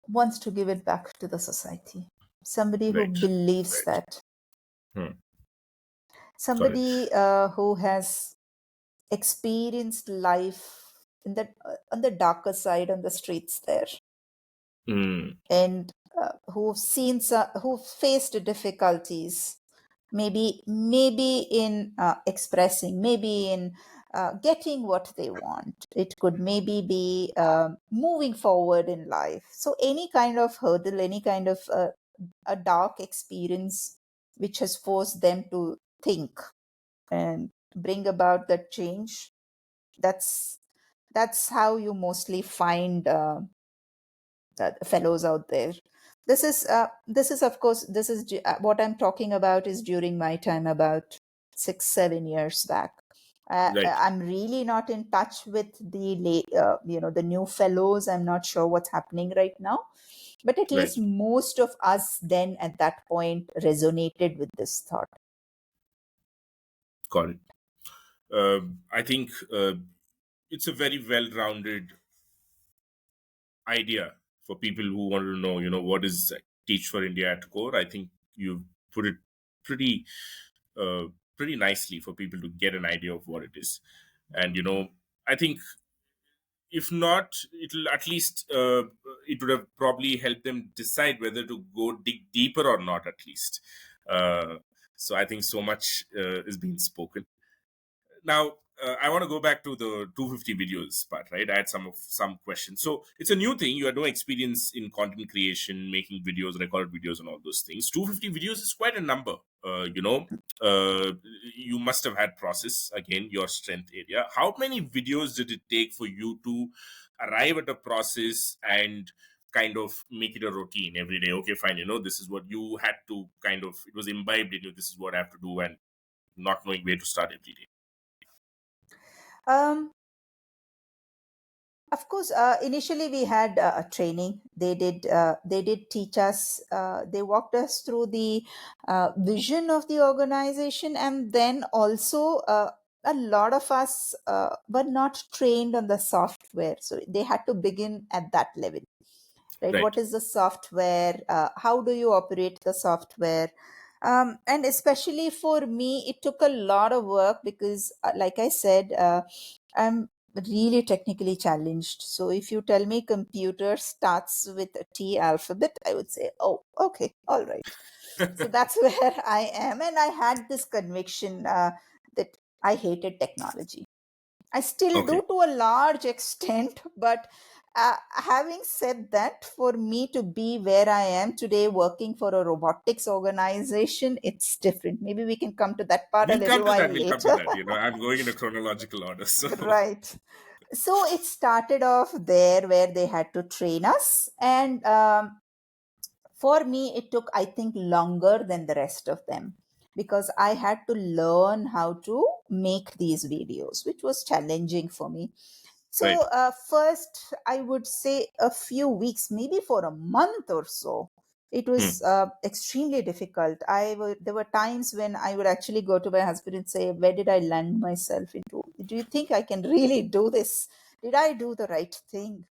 wants to give it back to the society, somebody who Right. believes Right. that, Hmm. Got it. somebody who has experienced life on the darker side, on the streets there, Hmm. and who've faced difficulties, maybe in expressing, maybe in getting what they want. It could maybe be moving forward in life. So any kind of hurdle, any kind of a dark experience which has forced them to think and bring about that change. That's that's how you mostly find fellows out there. This is of course, what I'm talking about is during my time, about 6-7 years back. Right. I'm really not in touch with the new fellows. I'm not sure what's happening right now, but at Right. least most of us then at that point resonated with this thought. Got it. I think it's a very well-rounded idea for people who want to know, what is Teach for India at core. I think you've put it pretty, uh, pretty nicely for people to get an idea of what it is. And I think if not, it'll at least it would have probably helped them decide whether to go dig deeper or not. At least, uh, so I think so much is being spoken. Now I want to go back to the 250 videos part, right? I had some questions. So it's a new thing. You had no experience in content creation, making videos, recorded videos, and all those things. 250 videos is quite a number. You must have had process, again, your strength area. How many videos did it take for you to arrive at a process and kind of make it a routine every day? Okay, fine, this is what you had to kind of, it was imbibed in you, this is what I have to do, and not knowing where to start every day. um Of course, initially we had a training. They did teach us. They walked us through the vision of the organization, and then also a lot of us were not trained on the software, so they had to begin at that level. Right? Right. What is the software? How do you operate the software? And especially for me, it took a lot of work because, like I said, I'm really technically challenged. So if you tell me computer starts with a T alphabet, I would say, oh, okay, all right. So that's where I am. And I had this conviction that I hated technology. I still Okay. do to a large extent, but having said that, for me to be where I am today, working for a robotics organization, it's different. Maybe we can come to that part a We'll little come to while that. We'll come to later. that. I'm going in a chronological order. So, Right. So it started off there where they had to train us. And for me, it took, I think, longer than the rest of them because I had to learn how to make these videos, which was challenging for me. So, right. first, I would say a few weeks, maybe for a month or so, it was Hmm. extremely difficult. There were times when I would actually go to my husband and say, "Where did I land myself into? Do you think I can really do this? Did I do the right thing?"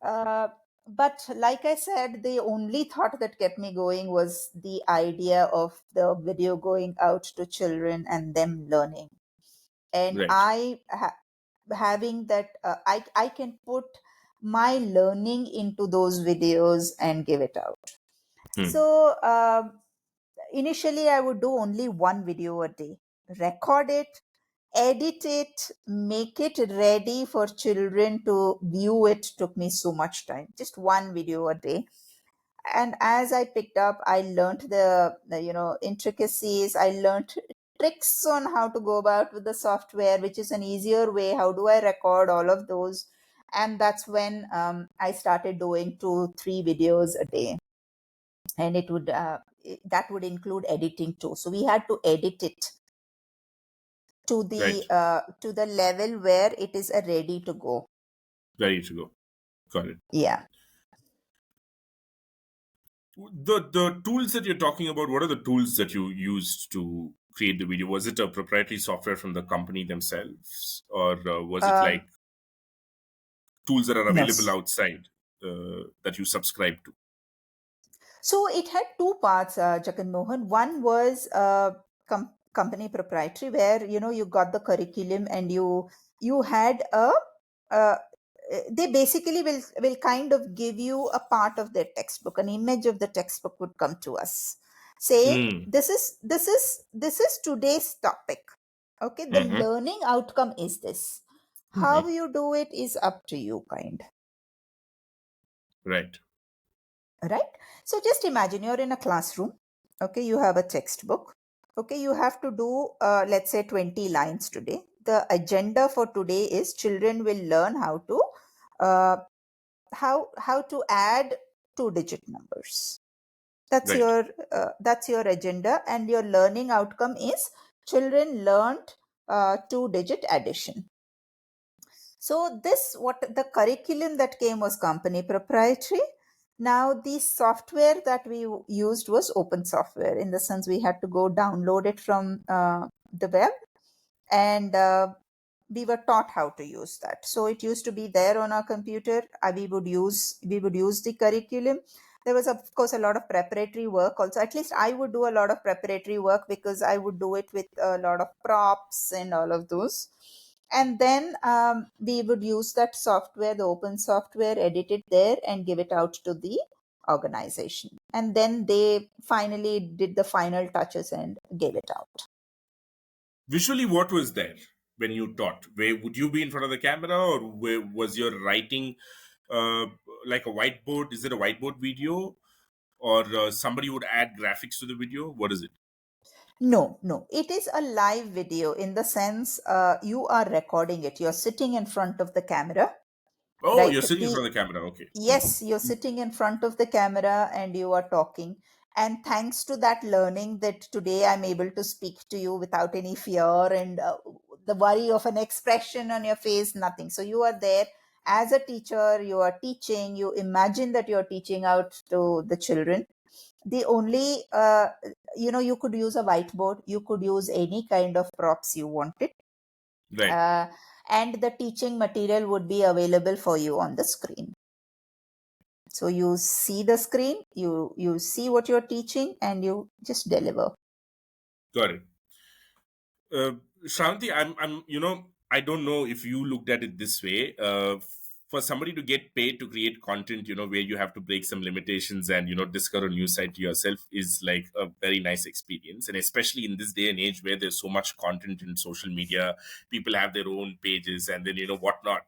Uh, but like I said, the only thought that kept me going was the idea of the video going out to children and them learning. And Right. having that, I can put my learning into those videos and give it out. Hmm. So initially, I would do only one video a day, record it, edit it, make it ready for children to view. It took me so much time, just one video a day. And as I picked up, I learned the intricacies. I learned tricks on how to go about with the software, which is an easier way. How do I record all of those? And that's when I started doing 2-3 videos a day, and that would include editing too. So we had to edit it Right. to the level where it is ready to go. Ready to go. Got it. Yeah. The tools that you're talking about, what are the tools that you used to create the video? Was it a proprietary software from the company themselves, or was it Um, like tools that are no. available outside that you subscribe to? So it had two parts, Jagan Mohan. One was company proprietary, where you got the curriculum and you had uh, they basically will kind of give you a part of their textbook. An image of the textbook would come to us saying, Mm. this is today's topic. Okay, the Mm-hmm. learning outcome is this. How Mm-hmm. you do it is up to you, kind. Right. Right? So just imagine you're in a classroom. Okay, you have a textbook. Okay, you have to do, let's say, 20 lines today. The agenda for today is children will learn uh, how to add two-digit numbers. Right. That's your agenda, and your learning outcome is children learned two-digit addition. So this, what the curriculum that came was company proprietary. Now the software that we used was open software, in the sense we had to go download it from the web, and we were taught how to use that. So it used to be there on our computer. We would use the curriculum. There was of course a lot of preparatory work also. At least I would do a lot of preparatory work because I would do it with a lot of props and all of those. And then we would use that software, the open software, edit it there and give it out to the organization. And then they finally did the final touches and gave it out. Visually, what was there when you taught? Where would you be in front of the camera, or where was your writing uh, like a whiteboard? Is it a whiteboard video, or somebody would add graphics to the video? What is it? No, no. It is a live video, in the sense you are recording it. You're sitting in front of the camera, Oh, right? you're sitting in front of the camera. Okay. Hmm. Yes, you're sitting in front of the camera and you are talking. And thanks to that learning, that today I'm able to speak to you without any fear and the worry of an expression on your face, nothing. So you are there as a teacher, you are teaching, you imagine that you're teaching out to the children. The only you could use a whiteboard, you could use any kind of props you wanted, Right. uh, and the teaching material would be available for you on the screen. So you see the screen, you see what you're teaching, and you just deliver. Got it. Uh, Shanti, I'm. I don't know if you looked at it this way. For somebody to get paid to create content, where you have to break some limitations and, discover a new side to yourself is like a very nice experience. And especially in this day and age where there's so much content in social media, people have their own pages and then, whatnot.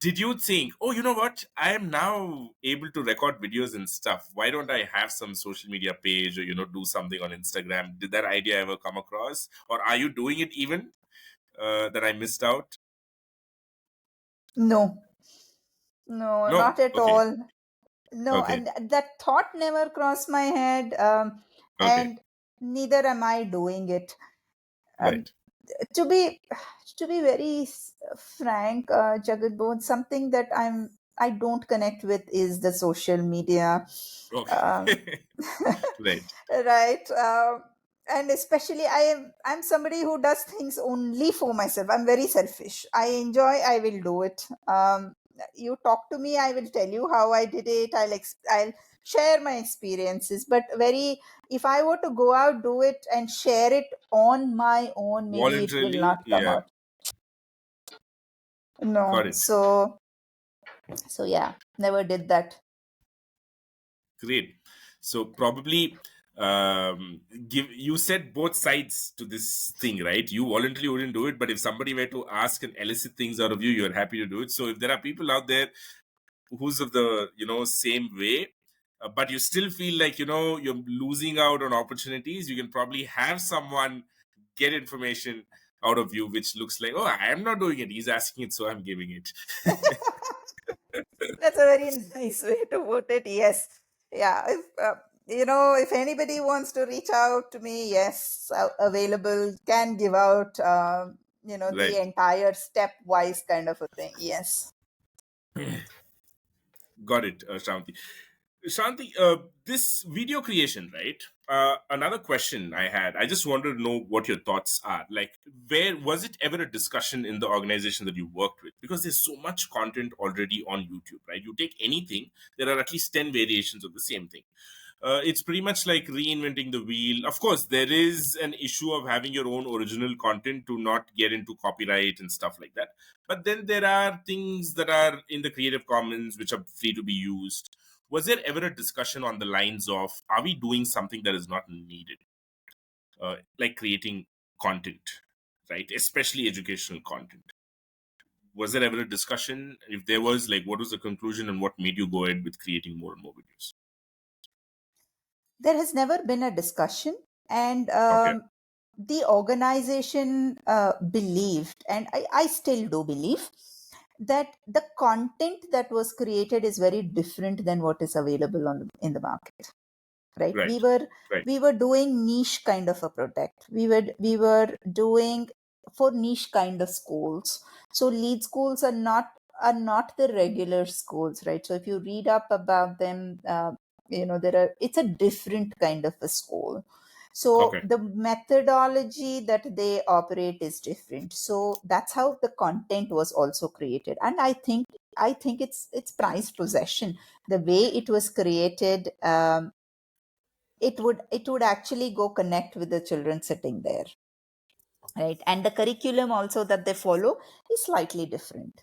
Did you think, oh, you know what? I am now able to record videos and stuff. Why don't I have some social media page or, do something on Instagram? Did that idea ever come across? Or are you doing it even? That I missed out? No, no, No. not at Okay. all. No, Okay. and that thought never crossed my head, Okay. and neither am I doing it. Um, Right. to be very frank, Jagat Bodh, something that I don't connect with is the social media. Um, Okay. Right. right, and especially I'm somebody who does things only for myself. I'm very selfish. I enjoy, I will do it. You talk to me, I will tell you how I did it. I'll share my experiences, but very, if I were to go out, do it and share it on my own, maybe it will Voluntarily. not come Yeah. out. No, Got it. so yeah, never did that. Great. So probably give you said both sides to this thing, right? You voluntarily wouldn't do it, but if somebody were to ask and elicit things out of you, you're happy to do it. So if there are people out there who's of the same way, but you still feel like you're losing out on opportunities, you can probably have someone get information out of you which looks like, oh, I am not doing it, he's asking it, so I'm giving it. That's a very nice way to put it. Yes. Yeah. If anybody wants to reach out to me, yes, available, can give out, the Right. entire stepwise kind of a thing. Yes. Got it, Shanti. Shanti, this video creation, right? Another question I had, I just wanted to know what your thoughts are. Like, where was it ever a discussion in the organization that you worked with? Because there's so much content already on YouTube, right? You take anything, there are at least 10 variations of the same thing. It's pretty much like reinventing the wheel. Of course, there is an issue of having your own original content to not get into copyright and stuff like that. But then there are things that are in the Creative Commons which are free to be used. Was there ever a discussion on the lines of, are we doing something that is not needed? Like creating content, right? Especially educational content. Was there ever a discussion? If there was, like, what was the conclusion and what made you go ahead with creating more and more videos? There has never been a discussion, and Okay. the organization believed, and I still do believe, that the content that was created is very different than what is available in the market. Right, Right. Right. we were doing niche kind of a product. We were doing for niche kind of schools. So lead schools are not the regular schools, right? So if you read up about them, it's a different kind of a school. So Okay. the methodology that they operate is different. So that's how the content was also created. And I think it's prized possession. The way it was created, it would actually go connect with the children sitting there, right? And the curriculum also that they follow is slightly different.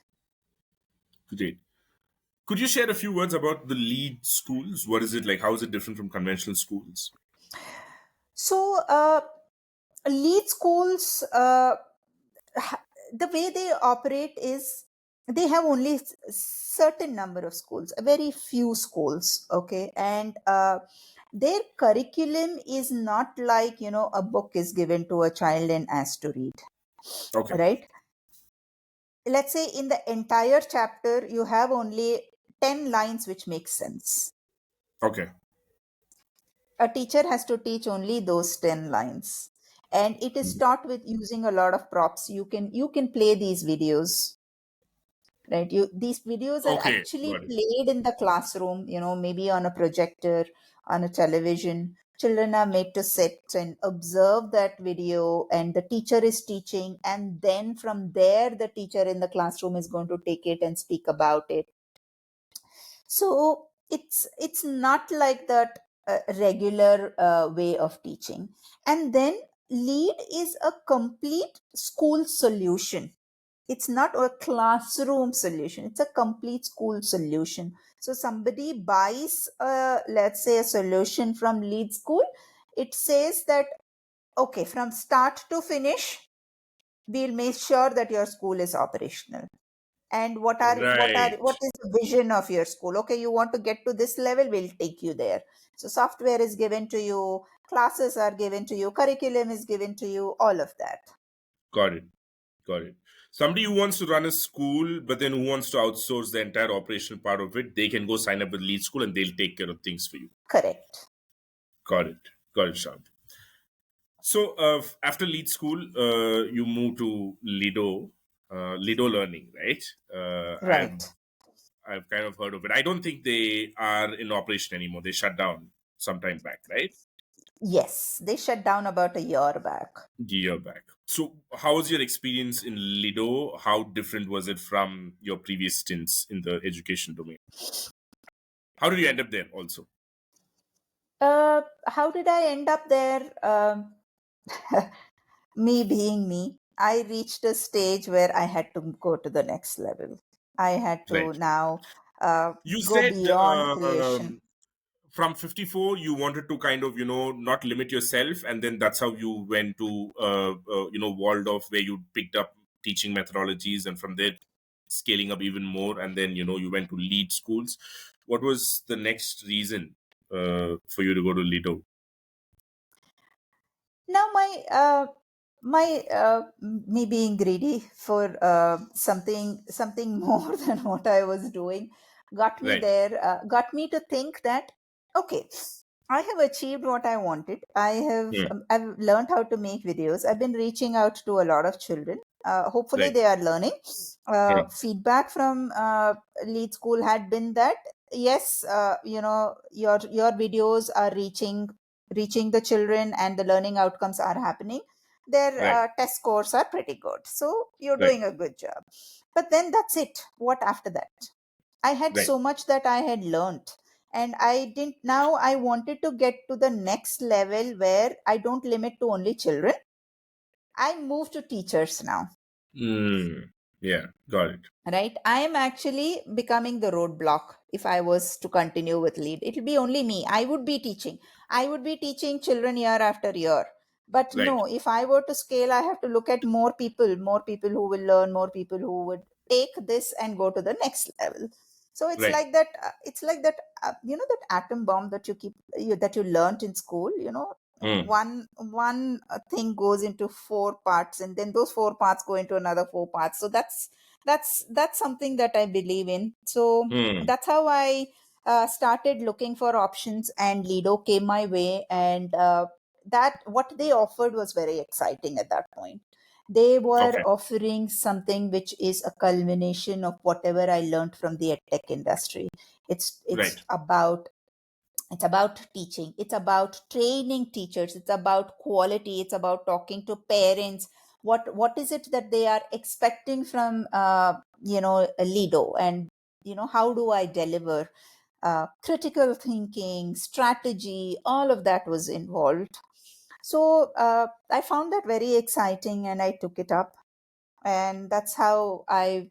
Great. Could you share a few words about the lead schools? What is it like? How is it different from conventional schools? So lead schools, the way they operate is they have only certain number of schools, a very few schools, okay? And their curriculum is not like, a book is given to a child and asked to read, Okay. right? Let's say in the entire chapter you have only 10 lines which make sense. Okay. A teacher has to teach only those 10 lines, and it is Mm. taught with using a lot of props. You can play these videos, right? These videos are Okay. actually Got it. played in the classroom, maybe on a projector, on a television. Children are made to sit and observe that video, and the teacher is teaching, and then from there the teacher in the classroom is going to take it and speak about it. So it's not like that regular way of teaching. And then lead is a complete school solution. It's not a classroom solution, it's a complete school solution. So somebody buys let's say a solution from Lead School. It says that, okay, from start to finish, we'll make sure that your school is operational. And what Right. is the vision of your school? Okay, you want to get to this level, we'll take you there. So software is given to you, classes are given to you, curriculum is given to you, all of that. Got it. Got it. Somebody who wants to run a school, but then who wants to outsource the entire operational part of it, they can go sign up with Lead School and they'll take care of things for you. Correct. Got it. Got it, Shant. So after Lead School, you move to Lido, Lido Learning, right? Right. I've kind of heard of it. I don't think they are in operation anymore. They shut down some time back, right? Yes, they shut down about a year back. Year back. So, how was your experience in Lido? How different was it from your previous stints in the education domain? How did you end up there also? How did I end up there? Me being me, I reached a stage where I had to go to the next level. I had to Right. now You go said beyond creation. from 54, you wanted to kind of, not limit yourself. And then that's how you went to, Waldorf, where you picked up teaching methodologies. And from there, scaling up even more. And then, you went to lead schools. What was the next reason for you to go to Lido? Now me being greedy for something more than what I was doing got me Right. there, got me to think that, okay, I have achieved what I wanted. Hmm. I've learned how to make videos. I've been reaching out to a lot of children. Hopefully, Right. they are learning. Hmm. Feedback from Lead School had been that, yes, your videos are reaching the children, and the learning outcomes are happening. Their Right. test scores are pretty good. So you're Right. doing a good job. But then that's it. What after that? I had Right. so much that I had learned. And I didn't, now I wanted to get to the next level where I don't limit to only children. I move to teachers now. Mm. Yeah. Got it. Right, I am actually becoming the roadblock. If I was to continue with Lead, it'll be only me. I would be teaching children year after year. But Right. no, if I were to scale, I have to look at more people who will learn, more people who would take this and go to the next level. So it's Right. like that, that atom bomb that that you learned in school. Mm. One thing goes into four parts, and then those four parts go into another four parts. So that's something that I believe in. So Mm. that's how I started looking for options, and Lido came my way. And that what they offered was very exciting at that point. They were Okay. offering something which is a culmination of whatever I learned from the tech industry. it's Right. it's about it's about teaching, it's about training teachers, it's about quality, it's about talking to parents. What is it that they are expecting from a Lido? And how do I deliver? Critical thinking, strategy, all of that was involved. So I found that very exciting, and I took it up, and that's how I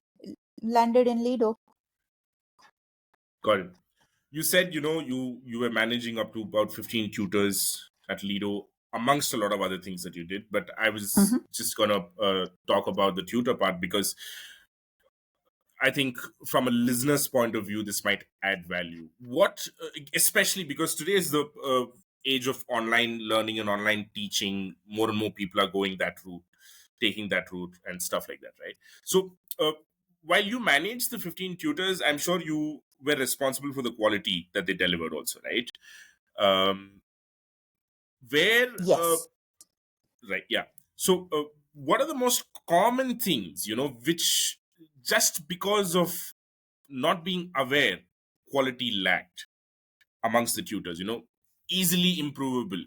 landed in Lido. Got it. You said, you were managing up to about 15 tutors at Lido, amongst a lot of other things that you did. But I was Mhm. just gonna talk about the tutor part, because I think from a listener's point of view, this might add value. Especially because today is the age of online learning and online teaching. More and more people are going that route, taking that route, and stuff like that, right? So, while you manage the 15 tutors, I'm sure you were responsible for the quality that they delivered, also, right? Um, where, Yes. right, yeah. So, what are the most common things, which just because of not being aware, quality lacked amongst the tutors, easily improvable?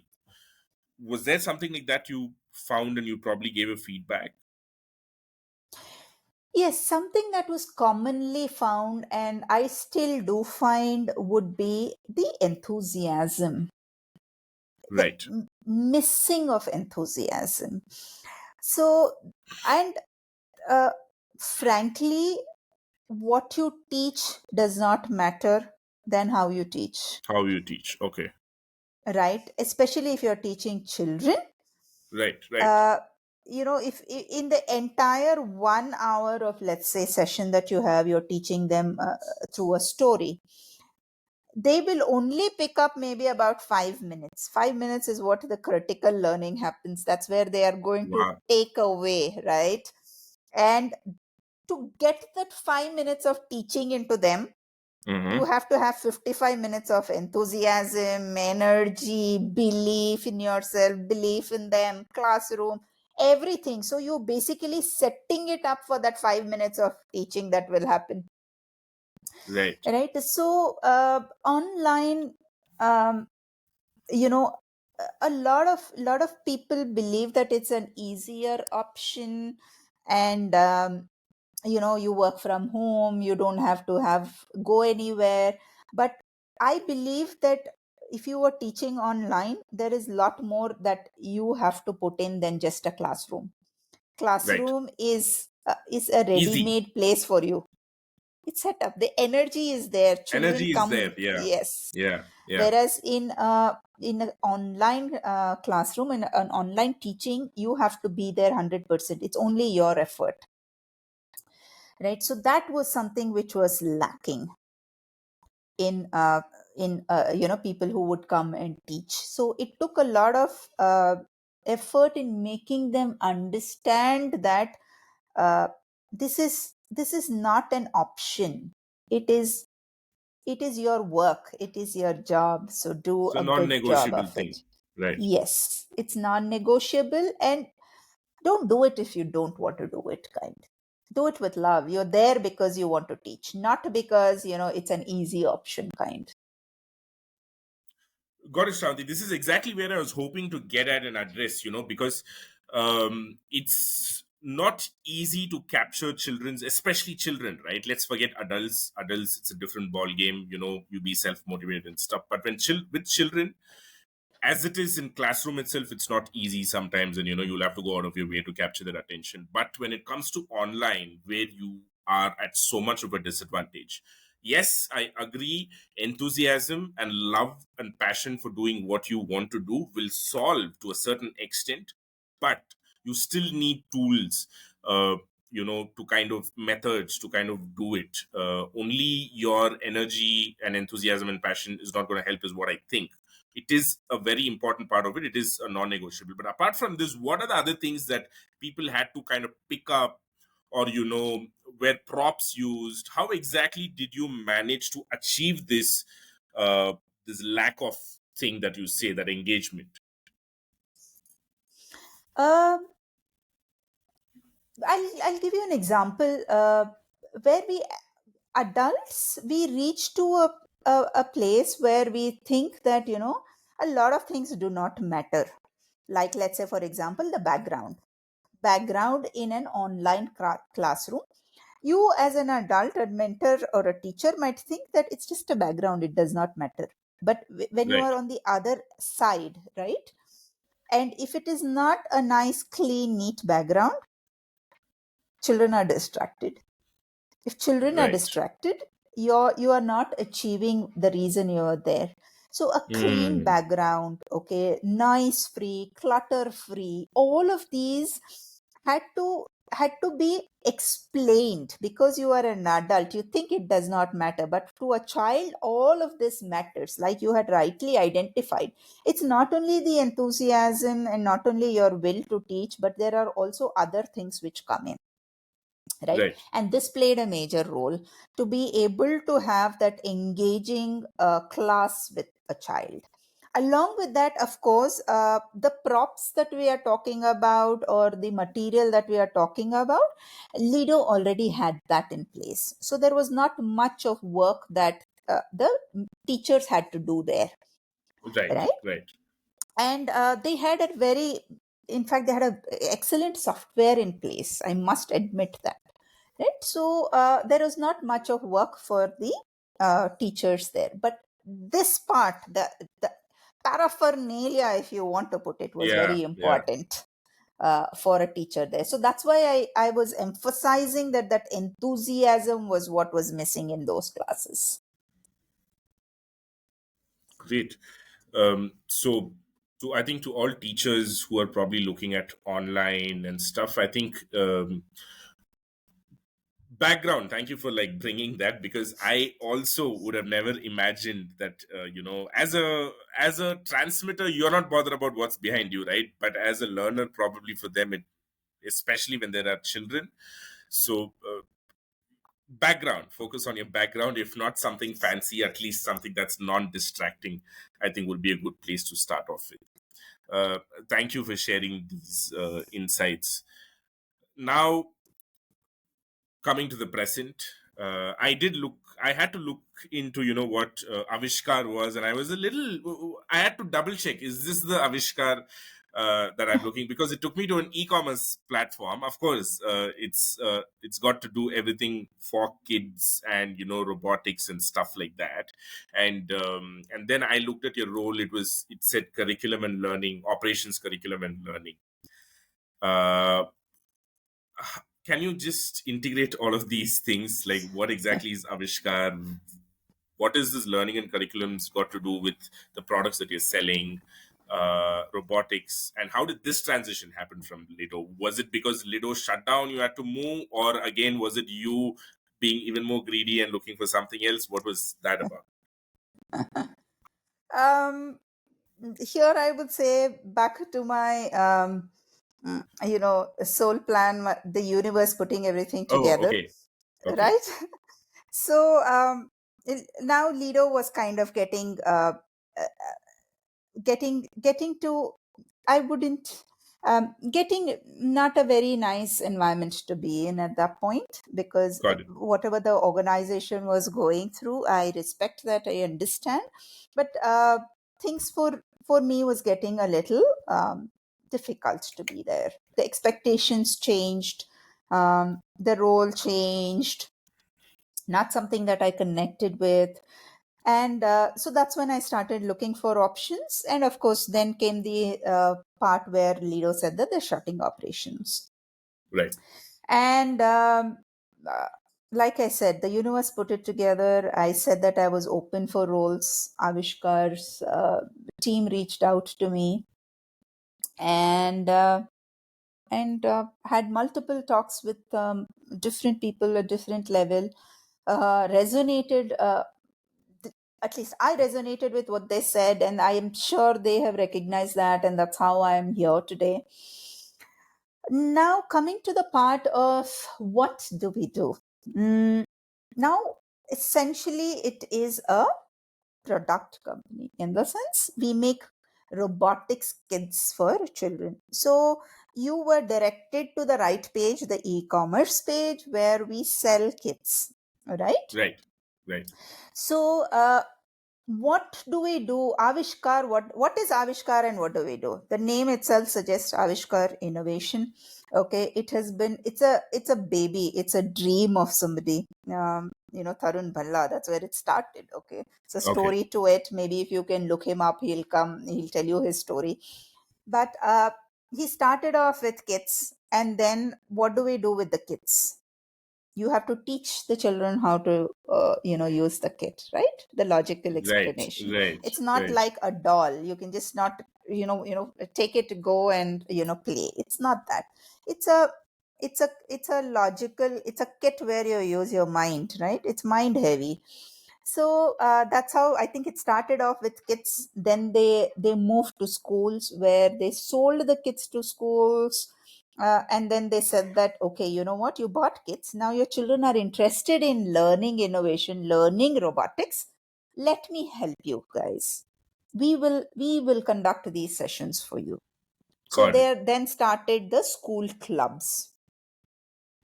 Was there something like that you found and you probably gave a feedback? Yes, something that was commonly found, and I still do find, would be the enthusiasm, the Right. missing of enthusiasm. So, and uh, frankly, what you teach does not matter than how you teach, How you teach. Okay. right? Especially if you're teaching children. Right. Right. uh, if in the entire 1 hour of, let's say, session that you have, you're teaching them through a story, they will only pick up maybe about 5 minutes. 5 minutes is what the critical learning happens. That's where they are going to Wow. take away, right? And to get that 5 minutes of teaching into them, you Mm-hmm. have to have 55 minutes of enthusiasm, energy, belief in yourself, belief in them, classroom, everything. So you basically setting it up for that 5 minutes of teaching that will happen, Right. right? So online, um, you know a lot of people believe that it's an easier option, and you work from home, you don't have to have go anywhere. But I believe that if you are teaching online, there is a lot more that you have to put in than just a classroom. Right. Classroom is a ready Easy. made place for you. It's set up, the energy is there, children Energy is come, there. Yeah. yes. Yeah. Yeah. Whereas in an online classroom, in an online teaching, you have to be there 100%. It's only your effort, right? So that was something which was lacking in people who would come and teach. So it took a lot of effort in making them understand that uh, this is not an option. It is it is your work, it is your job, so do So a good job non-negotiable of thing. it. Right. Yes, it's non-negotiable, and don't do it if you don't want to do it, kind. Do it with love. You're there because you want to teach, not because it's an easy option, kind. Got it, Shanti. This is exactly where I was hoping to get at and address, because it's not easy to capture children's, especially children, right? Let's forget adults. Adults, it's a different ball game. You be self motivated and stuff. But with children, as it is in classroom itself, it's not easy sometimes, and you'll have to go out of your way to capture their attention. But when it comes to online, where you are at so much of a disadvantage, yes, I agree, enthusiasm and love and passion for doing what you want to do will solve to a certain extent, but you still need tools, to kind of methods to kind of do it. Only your energy and enthusiasm and passion is not going to help, is what I think. It is a very important part of it. It is a non-negotiable. But apart from this, what are the other things that people had to kind of pick up, or were props used? How exactly did you manage to achieve uh, this lack of thing that you say, that engagement? um, I'll give you an example where we adults, we reach to a place where we think that a lot of things do not matter. Like, let's say, for example, the background in an online classroom. You, as an adult, a mentor or a teacher, might think that it's just a background, it does not matter. But when you Right. are on the other side, right, and if it is not a nice, clean, neat background, children are distracted. If children are Right. distracted, you are not achieving the reason you are there. So a clean Mm. background, okay, noise free, clutter free, all of these had to had to be explained. Because you are an adult, you think it does not matter, but to a child all of this matters. Like you had rightly identified, it's not only the enthusiasm and not only your will to teach, but there are also other things which come in, right? Right. And this played a major role to be able to have that engaging class with a child. Along with that, of course, the props that we are talking about, or the material that we are talking about, Lido already had that in place, so there was not much of work that the teachers had to do there, Right. right? Right. And they had a very in fact they had a excellent software in place, I must admit that, right? So there was not much of work for the teachers there. But this part, the paraphernalia, if you want to put it, was Yeah. very Yeah. important. for a teacher there. So that's why I was emphasizing that enthusiasm was what was missing in those classes. Great. So, I think to all teachers who are probably looking at online and stuff, I think background. Thank you for like bringing that, because I also would have never imagined that as a transmitter, you're not bothered about what's behind you, right? But as a learner, probably for them, especially when there are children. So background, focus on your background, if not something fancy, at least something that's non-distracting, I think would be a good place to start off with. Thank you for sharing these insights. Now, coming to the present, I had to look into what Avishkar was, and I was a little, I had to double check, is this the Avishkar that I'm looking, because it took me to an e-commerce platform. Of course, it's got to do everything for kids and robotics and stuff like that. And then I looked at your role. It said curriculum and learning, operations, curriculum and learning. uh, can you just integrate all of these things? Like, what exactly is Avishkar? What is this learning and curriculums got to do with the products that you're selling, robotics, and how did this transition happen from Lido? Was it because Lido shut down, you had to move, or again, was it you being even more greedy and looking for something else? What was that about? um, Here I would say back to my soul plan, the universe putting everything Oh, together, okay, okay, right? So now Lido was kind of uh, getting to, I wouldn't, getting not a very nice environment to be in at that point, because got it. whatever the organization was going through, I respect that, I understand, but things for me was getting a little difficult to be there. The expectations changed, the role changed, not something that I connected with. And so that's when I started looking for options. And of course, then came the part where Lido said that they're shutting operations. Right, And uh, like I said, the universe put it together. I said that I was open for roles. Avishkar's team reached out to me, and had multiple talks with different people at different level. Resonated. At least I resonated with what they said, and I am sure they have recognized that, and that's how I am here today. Now, coming to the part of what do we do? Mm, Now, essentially, it is a product company in the sense we make robotics kits for children. So, you were directed to the right page, the e commerce page, where we sell kits, right? right, right. So, what do we do? Avishkar, what is Avishkar and what do we do? The name itself suggests Avishkar, innovation. Okay, it's a baby, it's a dream of somebody. Tarun Bhalla, that's where it started. Okay, it's a Okay, story to it. Maybe if you can look him up, he'll tell you his story. But he started off with kits, and then what do we do with the kits? You have to teach the children how to use the kit, right? The logical right, explanation. right, It's not right. like a doll. You can just not take it, go and play. It's not that. It's a logical, it's a kit where you use your mind, right? It's mind heavy. So that's how I think it started off with kits. Then they moved to schools where they sold the kits to schools. And then they said that, okay, you know what, you bought kits, now your children are interested in learning innovation, learning robotics. Let me help you guys. We will conduct these sessions for you. So Got it. there then started the school clubs,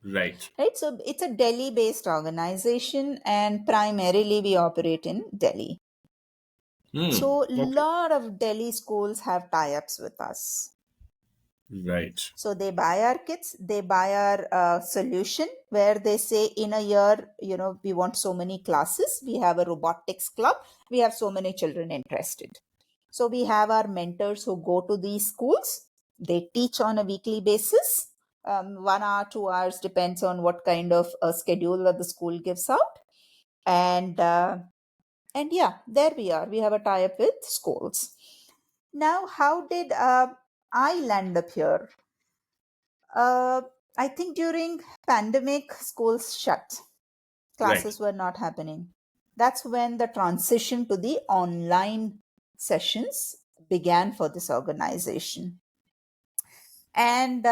Right. right? So it's a Delhi based organization, and primarily we operate in Delhi. Hmm. So Okay. lot of Delhi schools have tie-ups with us. Right. So they buy our kits, they buy our solution where they say in a year, we want so many classes. We have a robotics club. We have so many children interested. So we have our mentors who go to these schools They teach on a weekly basis. 1 hour, 2 hours, depends on what kind of a schedule that the school gives out. And yeah, there we are. We have a tie-up with schools. Now, how did I land up here? Uh, I think during pandemic, schools shut. Right. Classes were not happening. That's when the transition to the online sessions began for this organization. And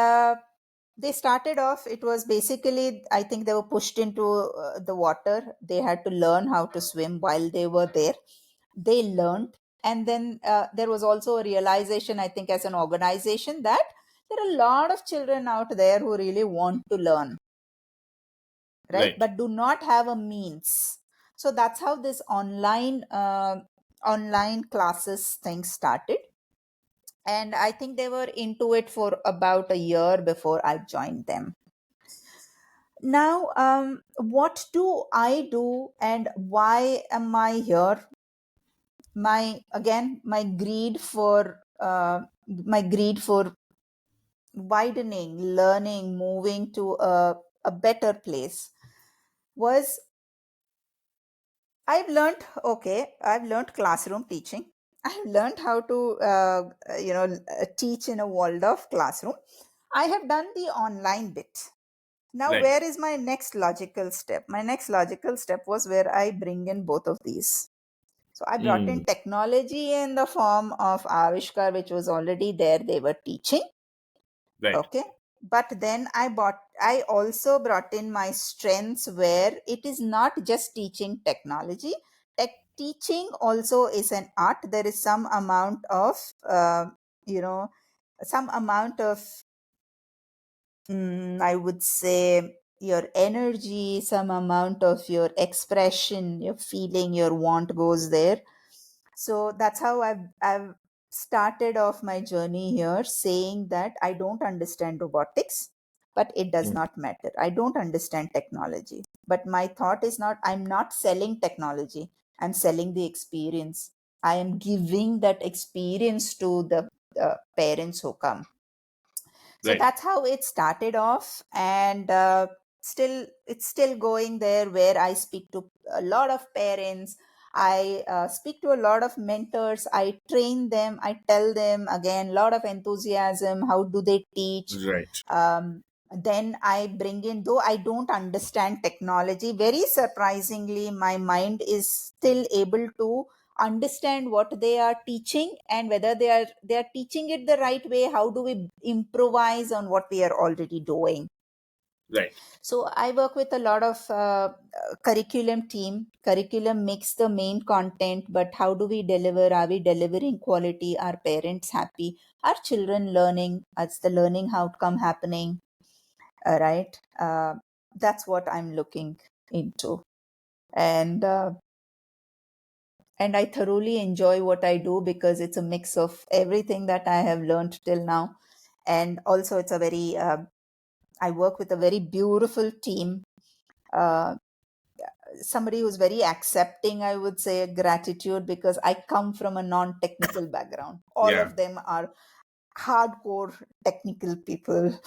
they started off, it was basically, I think they were pushed into the water. They had to learn how to swim while they were there. They learned. And then there was also a realization, I think, as an organization, that there are a lot of children out there who really want to learn, right, Right. but do not have a means. So that's how this online classes thing started. And I think they were into it for about a year before I joined them. Now, what do I do and why am I here? My greed for widening, learning, moving to a better place was, I've learned classroom teaching. I've learned how to, teach in a Waldorf classroom. I have done the online bit. Now, Right. where is my next logical step? My next logical step was where I bring in both of these. So I brought in Mm. technology in the form of Avishkar, which was already there. They were teaching. Right. Okay. But then I also brought in my strengths, where it is not just teaching technology. Tech teaching also is an art. There is some amount of, you know, some amount of, I would say, your energy, some amount of your expression, your feeling, your want goes there. So that's how I've started off my journey here, saying that I don't understand robotics, but it does Mm. not matter. I don't understand technology, but my thought is not, I'm not selling technology, I'm selling the experience. I am giving that experience to the parents who come. So Right. that's how it started off. And still, it's still going there, where I speak to a lot of parents. I speak to a lot of mentors. I train them. I tell them again, a lot of enthusiasm. How do they teach? Right. Um, then I bring in, though I don't understand technology, very surprisingly, my mind is still able to understand what they are teaching, and whether they are teaching it the right way. How do we improvise on what we are already doing? Right. So I work with a lot of curriculum team. Curriculum makes the main content, but how do we deliver? Are we delivering quality? Are parents happy? Are children learning? Is the learning outcome happening? Right. That's what I'm looking into. And I thoroughly enjoy what I do, because it's a mix of everything that I have learned till now. And also, it's a very, I work with a very beautiful team. Uh, Somebody who's very accepting, I would say, gratitude, because I come from a non technical background. All Yeah. of them are hardcore technical people.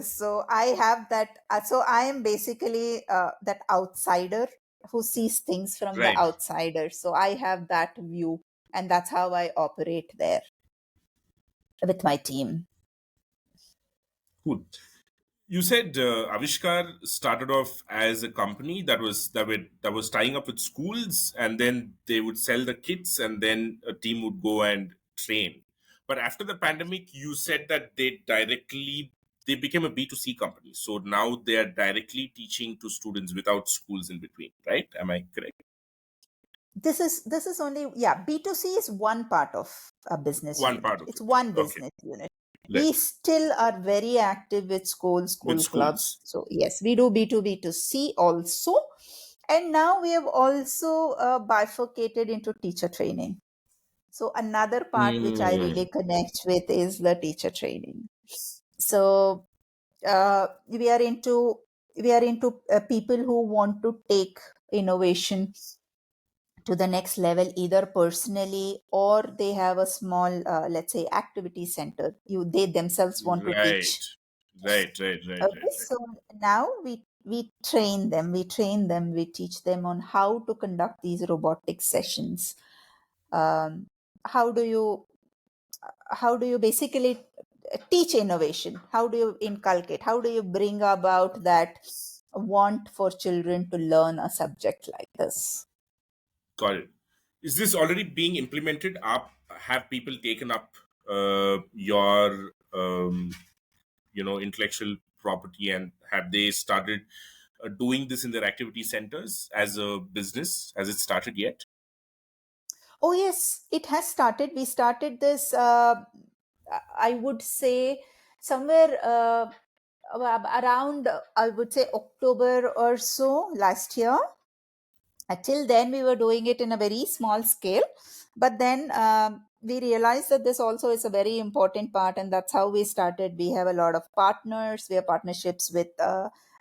So I have that. So I am basically that outsider who sees things from the Right. outsider. So I have that view, and that's how I operate there with my team. Cool. You said Avishkar started off as a company that was tying up with schools, and then they would sell the kits, and then a team would go and train. But after the pandemic, you said that they became a B2C company. So now they are directly teaching to students without schools in between, right? Am I correct? This is only, yeah, B2C is one part of a business One unit. part of It's it. one Okay. business unit. We Right. still are very active with With school clubs. schools. So yes, we do B2B2C also. And now we have also bifurcated into teacher training. So another part which I really Mm. connect with is the teacher training. So uh, we are into people who want to take innovation to the next level, either personally or they have a small, let's say, activity center they themselves want to Right. teach. Okay, Right. so now we teach them on how to conduct these robotic sessions. um, how do you basically teach innovation? How do you inculcate? How do you bring about that want for children to learn a subject like this? Got it. Is this already being implemented up? Have people taken up your intellectual property, and have they started doing this in their activity centers as a business? Has it started yet? Oh, yes, it has started. We started this, I would say, somewhere around, I would say, October or so last year. Till then, we were doing it in a very small scale. But then we realized that this also is a very important part, and that's how we started. We have a lot of partners, we have partnerships with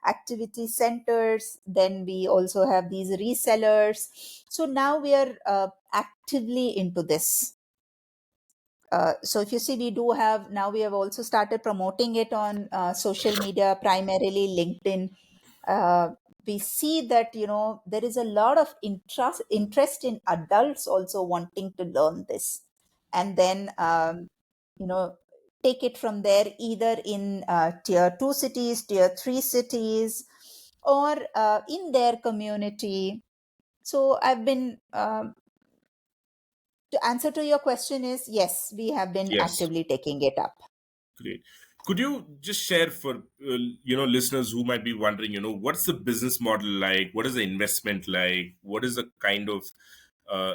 activity centers. Then we also have these resellers. So now we are actively into this. So if you see, we have also started promoting it on social media, primarily LinkedIn. uh, we see that there is a lot of interest in adults also wanting to learn this, and then you know take it from there, either in tier 2 cities, tier 3 cities, or in their community. So I've been to answer to your question is, yes, we have been Yes. actively taking it up. Great. Could you just share for listeners who might be wondering, what's the business model like? What is the investment like? What is the kind of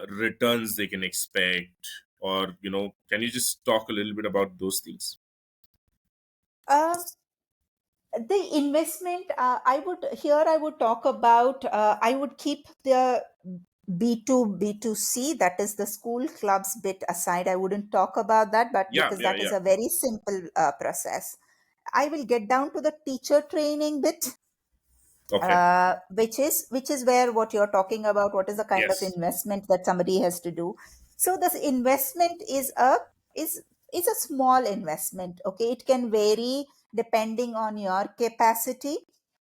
returns they can expect? Or can you just talk a little bit about those things? uh, the investment, I would talk about, I would keep the B2 B2C, that is the school clubs bit, aside. I wouldn't talk about that, but Yeah, because yeah, that is yeah. a very simple process. I will get down to the teacher training bit, Okay. which is where what you're talking about, what is the kind of Yes. investment that somebody has to do. So this investment is a small investment. Okay, it can vary depending on your capacity.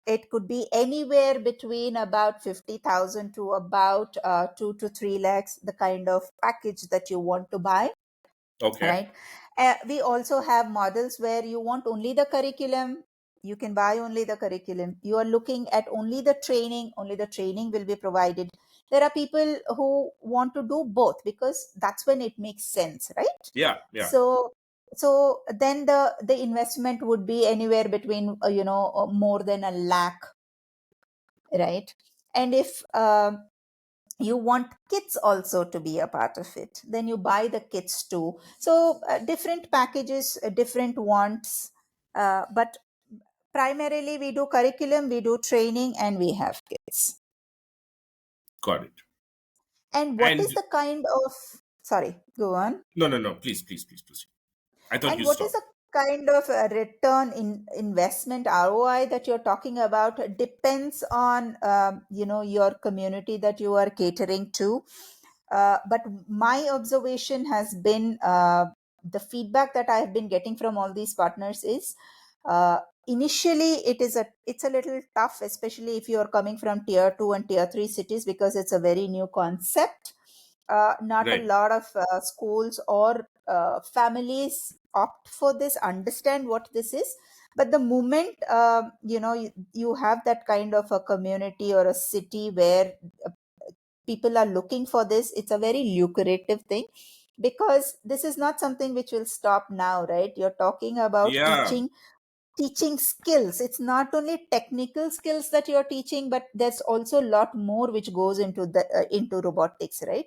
It could be anywhere between about 50,000 to about 2 to 3 lakhs, the kind of package that you want to buy, Okay. right? We also have models where you want only the curriculum. You can buy only the curriculum. You are looking at only the training will be provided. There are people who want to do both, because that's when it makes sense, right? Yeah, yeah. So then the investment would be anywhere between more than a lakh, right? And if you want kids also to be a part of it, then you buy the kits too. So different packages, different wants, but primarily we do curriculum, we do training, and we have kits. Got it. And what is And the kind of, sorry, go on. no, no, no. Please proceed. I thought And you what is stopped. the kind of return in investment ROI that you're talking about? It depends on your community that you are catering to. But my observation has been, the feedback that I have been getting from all these partners is, initially it's a little tough, especially if you are coming from tier 2 and tier 3 cities, because it's a very new concept. Not a Right. lot of schools or families opt for this, understand what this is. But the moment you have that kind of a community or a city where people are looking for this, it's a very lucrative thing, because this is not something which will stop now, right? You're talking about Yeah. teaching skills. It's not only technical skills that you're teaching, but there's also a lot more which goes into the into robotics, right?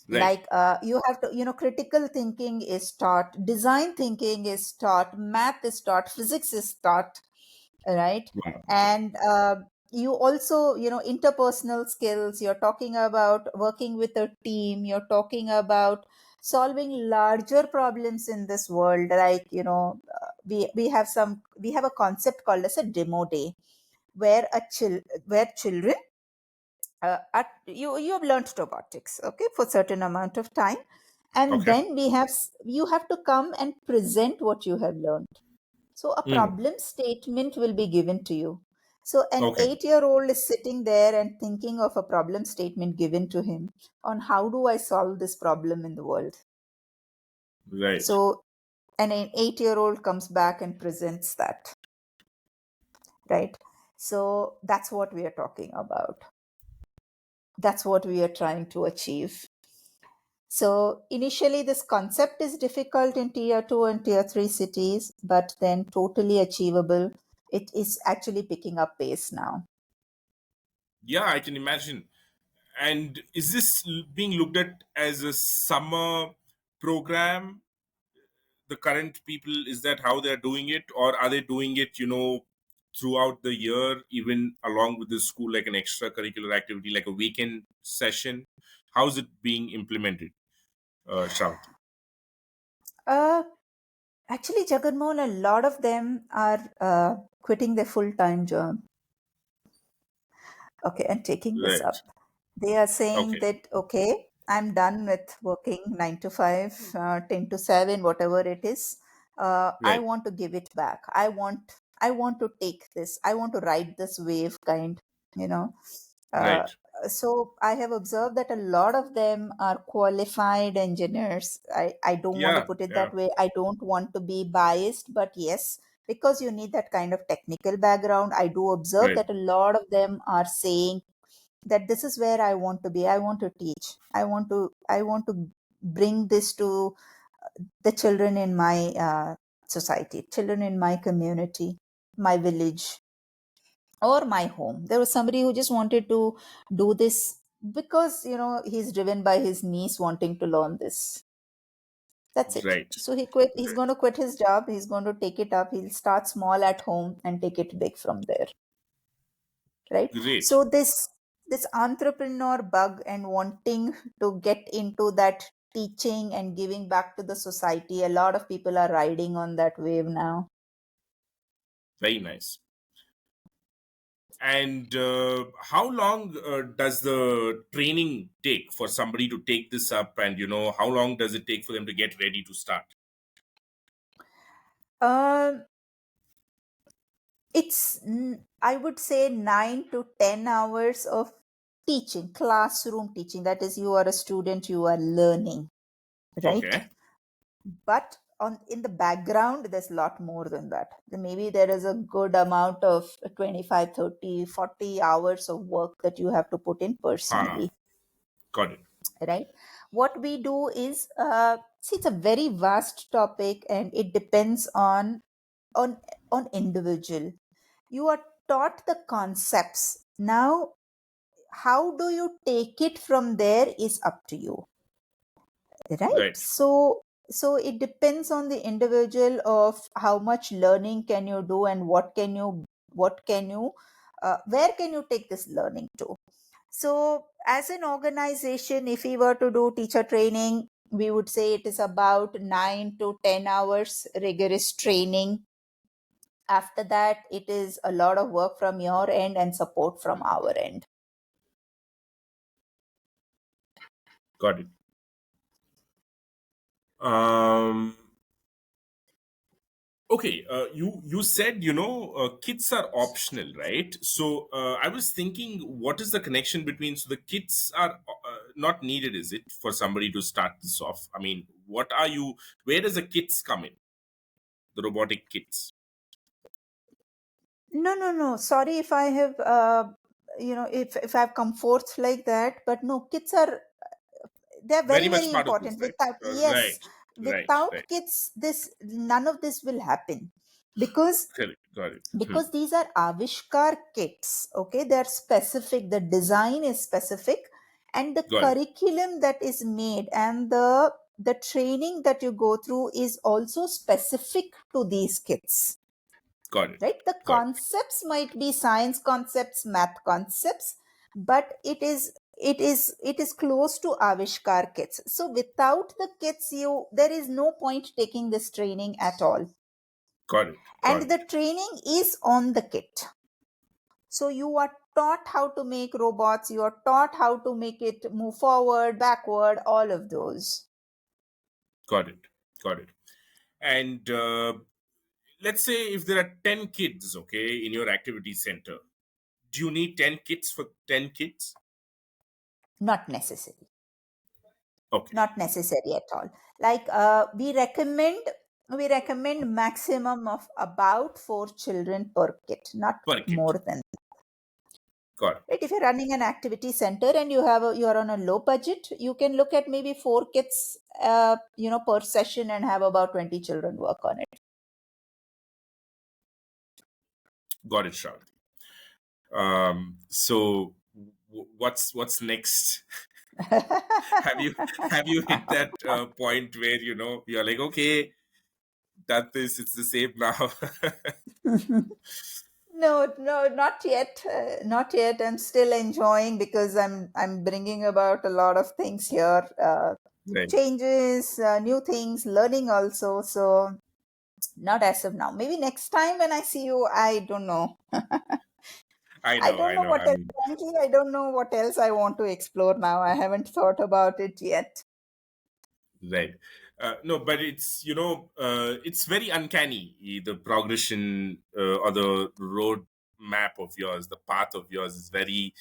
Right. Like you have to, critical thinking is taught, design thinking is taught, math is taught, physics is taught, right? Wow. And you also, interpersonal skills, you're talking about working with a team, you're talking about solving larger problems in this world. Like, we have a concept called as a demo day, where where children You have learned robotics, okay, for certain amount of time, and Okay. then you have to come and present what you have learned. So a Mm. problem statement will be given to you. So an Okay. 8-year-old is sitting there and thinking of a problem statement given to him on how do I solve this problem in the world. Right. So an 8-year-old comes back and presents that, right? So that's what we are talking about. That's what we are trying to achieve. So initially, this concept is difficult in tier 2 and tier 3 cities, but then totally achievable. It is actually picking up pace now. Yeah, I can imagine. And is this being looked at as a summer program? The current people, is that how they're doing it, or are they doing it, throughout the year, even along with the school, like an extracurricular activity, like a weekend session? How's it being implemented, Shravanthi? Uh, Actually, Jaganmohan, a lot of them are quitting their full time job, okay, and taking this Right. up. They are saying Okay. that, okay, I'm done with working 9 to 5, 10 to 7, whatever it is. I Right. want to give it back. I want to take this. I want to ride this wave kind, you know. Uh, Right. so I have observed that a lot of them are qualified engineers. I don't want to Yeah. put it Yeah. that way. I don't want to be biased, but yes, because you need that kind of technical background, I do observe Right. that a lot of them are saying that this is where I want to be. I want to teach. I want to bring this to the children in my society, children in my community, my village, or my home. There was somebody who just wanted to do this because he's driven by his niece wanting to learn this. That's it. Right. So he quit. He's Right. going to quit his job. He's going to take it up. He'll start small at home and take it big from there. Right. Great. So this entrepreneur bug and wanting to get into that teaching and giving back to the society, a lot of people are riding on that wave now. Very nice. And how long does the training take for somebody to take this up, and how long does it take for them to get ready to start? um I would say 9 to 10 hours of teaching, classroom teaching. That is, you are a student, you are learning, right? Okay. But on in the background there's a lot more than that. Maybe there is a good amount of 25, 30, 40 hours of work that you have to put in Ah, personally, got it. right? What we do is, see, it's a very vast topic and it depends on on individual. You are taught the concepts. Now how do you take it from there is up to you, right? Right. So it depends on the individual of how much learning can you do and what can you where can you take this learning to. So as an organization, if we were to do teacher training, we would say it is about 9 to 10 hours rigorous training. After that, it is a lot of work from your end and support from our end. Got it. um okay. You said, kits are optional, right? So I was thinking, what is the connection between, so the kits are not needed, is it, for somebody to start this off? I mean, where does the kits come in, the robotic kits? No, no, no. Sorry if I have, if I've come forth like that. But no, kids are, they're Very very, much very part of this, important. right? Without, yes, Right. Right. without Right. kids, none of this will happen, because Correct. Got it. these are Avishkar kits. Okay, they're specific. The design is specific, and the Got it. curriculum that is made and the training that you go through is also specific to these kits, Got it. right? The Got it. concepts might be science concepts, math concepts, but it is close to Avishkar kits. So without the kits, there is no point taking this training at all. Got it. Got And it. the training is on the kit. So you are taught how to make robots, you are taught how to make it move forward, backward, all of those. Got it. Got it. And let's say if there are 10 kids, okay, in your activity center, do you need 10 kits for 10 kids? Not necessary. Okay. Not necessary at all. Like we recommend maximum of about 4 children per kit, not Per kit. more than. Got it. Right, if you're running an activity center and you're on a low budget, you can look at maybe 4 kits per session and have about 20 children work on it. Got it, Shravanthi. So what's next? have you have you hit that point where you're like, okay, that this it's the same now? No, no, not yet. Not yet. I'm still enjoying because I'm bringing about a lot of things here, Right. changes, new things, learning also. So not as of now. Maybe next time when I see you, I don't know. I I know, don't I know know. what I else. mean, Frankly, I don't know what else I want to explore now. I haven't thought about it yet. right. No, but it's very uncanny, the progression or the road map of yours, the path of yours is very,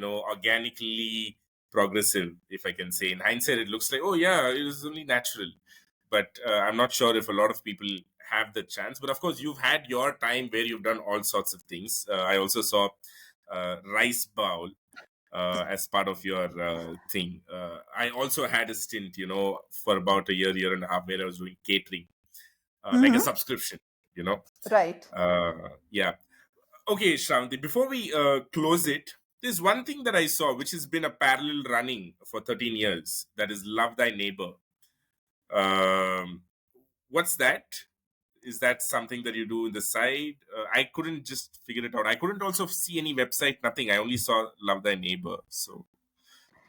organically progressive, if I can say. In hindsight, it looks like, oh, yeah, it was only natural. But I'm not sure if a lot of people have the chance. But of course, you've had your time where you've done all sorts of things. I also saw rice bowl as part of your thing. I also had a stint, for about a year and a half, where I was doing catering, like a Hmm. subscription, you know. Right. Yeah. Okay, Shravanti, before we close it, there's one thing that I saw which has been a parallel running for 13 years. That is Love Thy Neighbor. Um, what's that? Is that something that you do in the side? I couldn't just figure it out. I couldn't also see any website, nothing. I only saw Love Thy Neighbor. So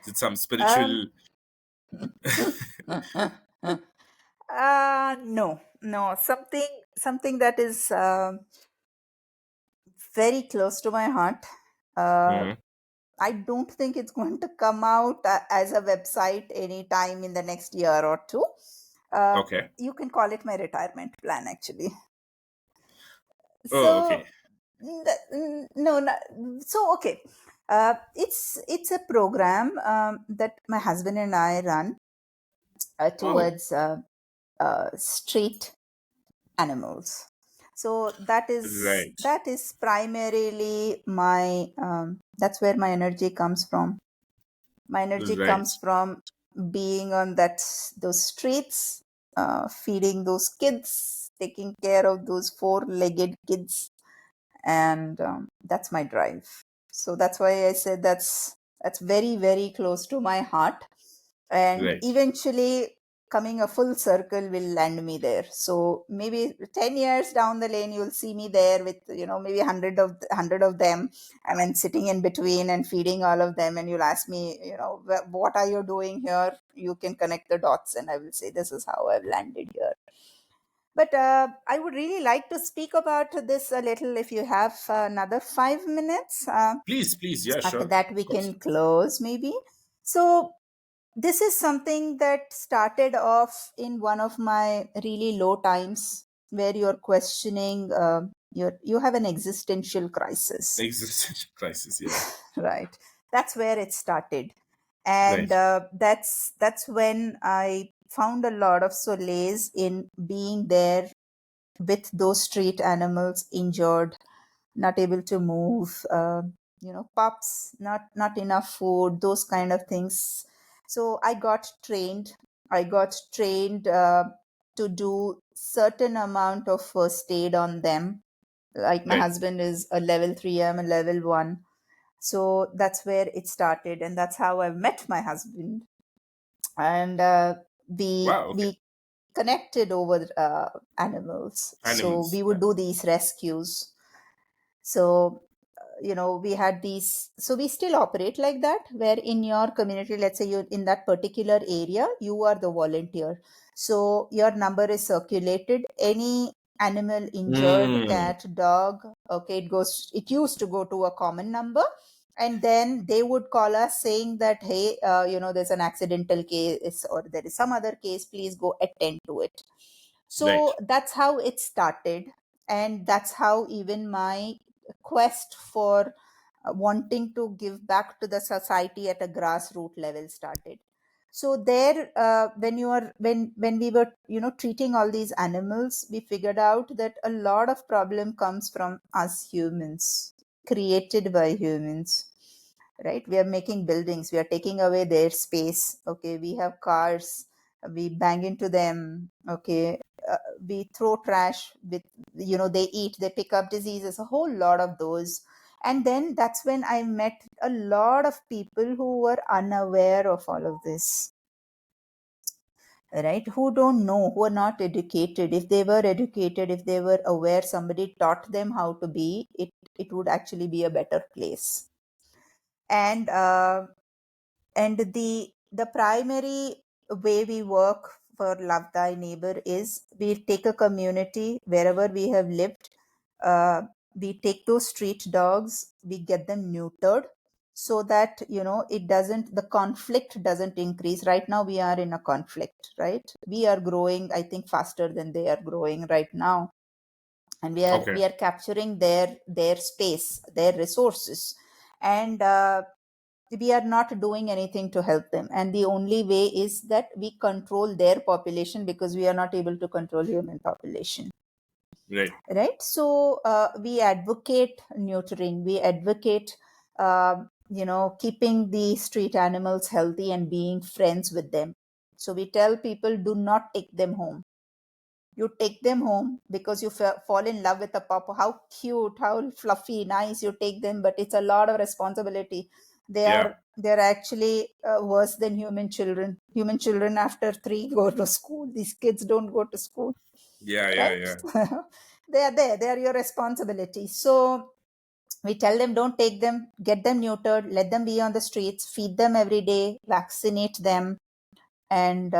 is it some Um. spiritual? No, no. Something that is very close to my heart. Uh, Mhm. I don't think it's going to come out as a website anytime in the next year or two. Uh, Okay. you can call it my retirement plan, actually. Oh, okay. So, no, no, so okay. It's a program that my husband and I run Oh, towards street animals. So that is right, that is primarily my that's where my energy comes from. My energy right, comes from being on those streets, feeding those kids, taking care of those four-legged kids, and that's my drive. So that's why I said that's very, very close to my heart, and right. eventually coming a full circle will land me there. So maybe 10 years down the lane you'll see me there with maybe 100 of them, and then sitting in between and feeding all of them, and you'll ask me, what are you doing here? You can connect the dots and I will say this is how I've landed here. But I would really like to speak about this a little if you have another 5 minutes. Please, please. Yeah, After sure. that, we Of course. can close maybe. So, this is something that started off in one of my really low times where you're questioning, you have an existential crisis, Existential crisis. Yeah. right? That's where it started. And Right. that's when I found a lot of solace in being there with those street animals injured, not able to move, pups, not enough food, those kind of things. So I got trained to do certain amount of first aid on them. Like my Right. husband is a level 3, I'm a level 1. So that's where it started, and that's how I met my husband. And we Wow. Okay. we connected over animals. So Animals. we Yeah. would do these rescues. So we had these. So we still operate like that, where in your community, let's say you're in that particular area, you are the volunteer. So your number is circulated. Any animal injured, Mm, cat, dog, okay, it used to go to a common number. And then they would call us saying that, hey, there's an accidental case or there is some other case, please go attend to it. Right. So that's how it started. And that's how even my quest for wanting to give back to the society at a grassroots level started. So there, when we were treating all these animals, we figured out that a lot of problem comes from us humans, created by humans, right? We are making buildings, we are taking away their space. Okay, we have cars, we bang into them. Okay, we throw trash with, they eat, they pick up diseases, a whole lot of those. And then that's when I met a lot of people who were unaware of all of this, right? Who don't know, who are not educated. If they were educated, if they were aware, somebody taught them how to be, it would actually be a better place. And the primary way we work for Love Thy Neighbor is we take a community wherever we have lived. uh, we take those street dogs, we get them neutered, so that the conflict doesn't increase. Right now we are in a conflict, right? We are growing, I think, faster than they are growing right now, and we are Okay. we are capturing their space, their resources. And we are not doing anything to help them, and the only way is that we control their population, because we are not able to control human population, Right. right? So we advocate neutering, we advocate keeping the street animals healthy and being friends with them. So we tell people, do not take them home. You take them home because you fall in love with a pup. How cute, how fluffy, nice, you take them, but it's a lot of responsibility. Yeah. They're actually worse than human children. Human children after 3 go to school. These kids don't go to school, Yeah. Yeah. right? Yeah. They are there. They are your responsibility. So we tell them, don't take them, get them neutered, let them be on the streets, feed them every day, vaccinate them, and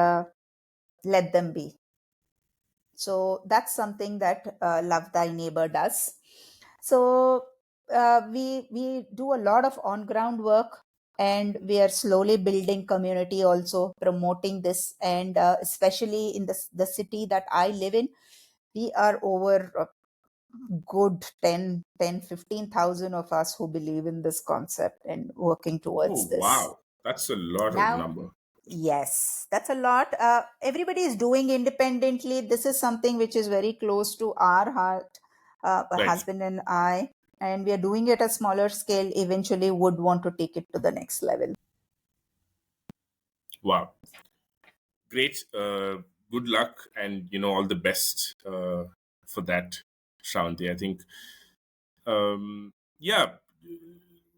let them be. So that's something that Love Thy Neighbor does. So we do a lot of on ground work, and we are slowly building community, also promoting this. And especially in the city that I live in, we are over good 15,000 of us who believe in this concept and working Oh, towards this. wow. That's a lot of Now, number. yes, that's a lot. Everybody is doing independently. This is something which is very close to our heart, my Right. husband and I, and we are doing it at a smaller scale. Eventually, would want to take it to the next level. Wow. Great. Good luck, and all the best for that, Shanti. I think, yeah,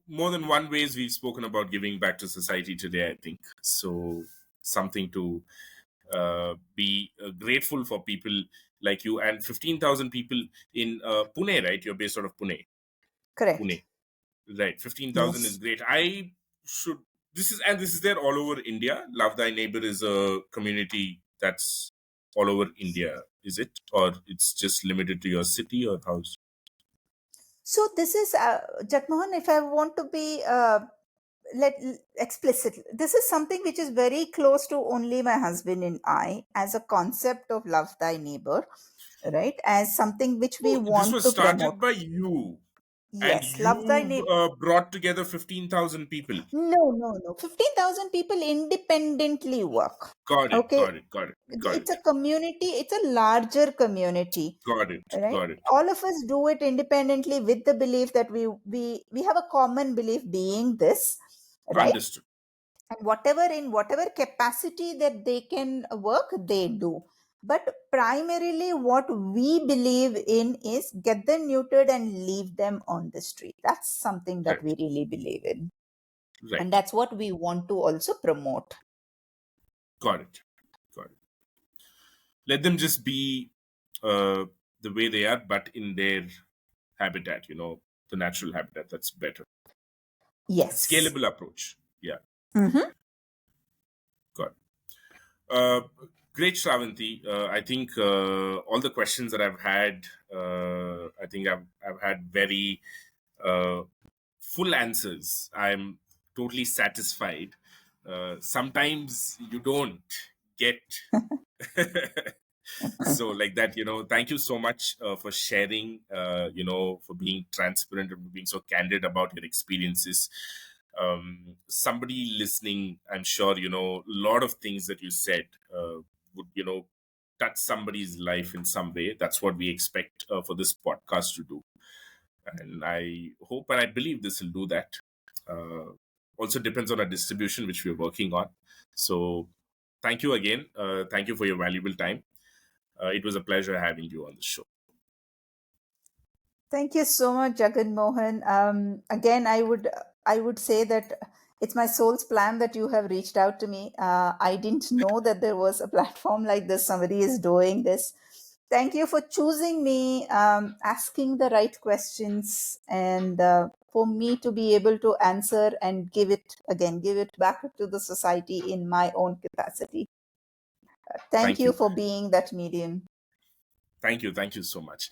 more than one ways we've spoken about giving back to society today, I think. So, something to be grateful for people like you, and 15,000 people in Pune, right? You're based out of Pune. Correct. Pune. Right, 15,000 is Yes. great. I should. This is there all over India. Love Thy Neighbor is a community that's all over India, is it? Or it's just limited to your city or house? So this is Jagmohan. If I want to be let explicit, this is something which is very close to only my husband and I, as a concept of Love Thy Neighbor, right? As something which we Oh, this want was to promote. started by you, and Yes, Love Thy you Neighbor. brought together 15,000 people. No, no, no. 15,000 people independently work. Got it, Okay. got it, got it, got It's it, a community, it's a larger community, got it, right? got it. All of us do it independently with the belief that we have a common belief being this, right? Understood. And whatever capacity that they can work, they do. But primarily what we believe in is get them neutered and leave them on the street. That's something that we Right, really believe in. And right. that's what we want to also promote. Got it, got it. Let them just be uh, the way they are, but in their habitat, the natural habitat. That's better. Yes. Scalable approach. Yeah, Mm-hmm. got it. Great, Shravanti. I think all the questions that I've had, I think I've had very uh, full answers. I'm totally satisfied. Sometimes you don't get. So like that, thank you so much for sharing, for being transparent and being so candid about your experiences. Somebody listening, I'm sure, a lot of things that you said would, touch somebody's life in some way. That's what we expect for this podcast to do. And I hope and I believe this will do that. Uh, Also depends on our distribution, which we're working on. So thank you again. Thank you for your valuable time. It was a pleasure having you on the show. Thank you so much, Jagan Mohan. Again, I would say that it's my soul's plan that you have reached out to me. I didn't know that there was a platform like this. Somebody is doing this. Thank you for choosing me, asking the right questions, and for me to be able to answer and give it back to the society in my own capacity. Thank Thank you you. for being that medium. Thank you. Thank you so much.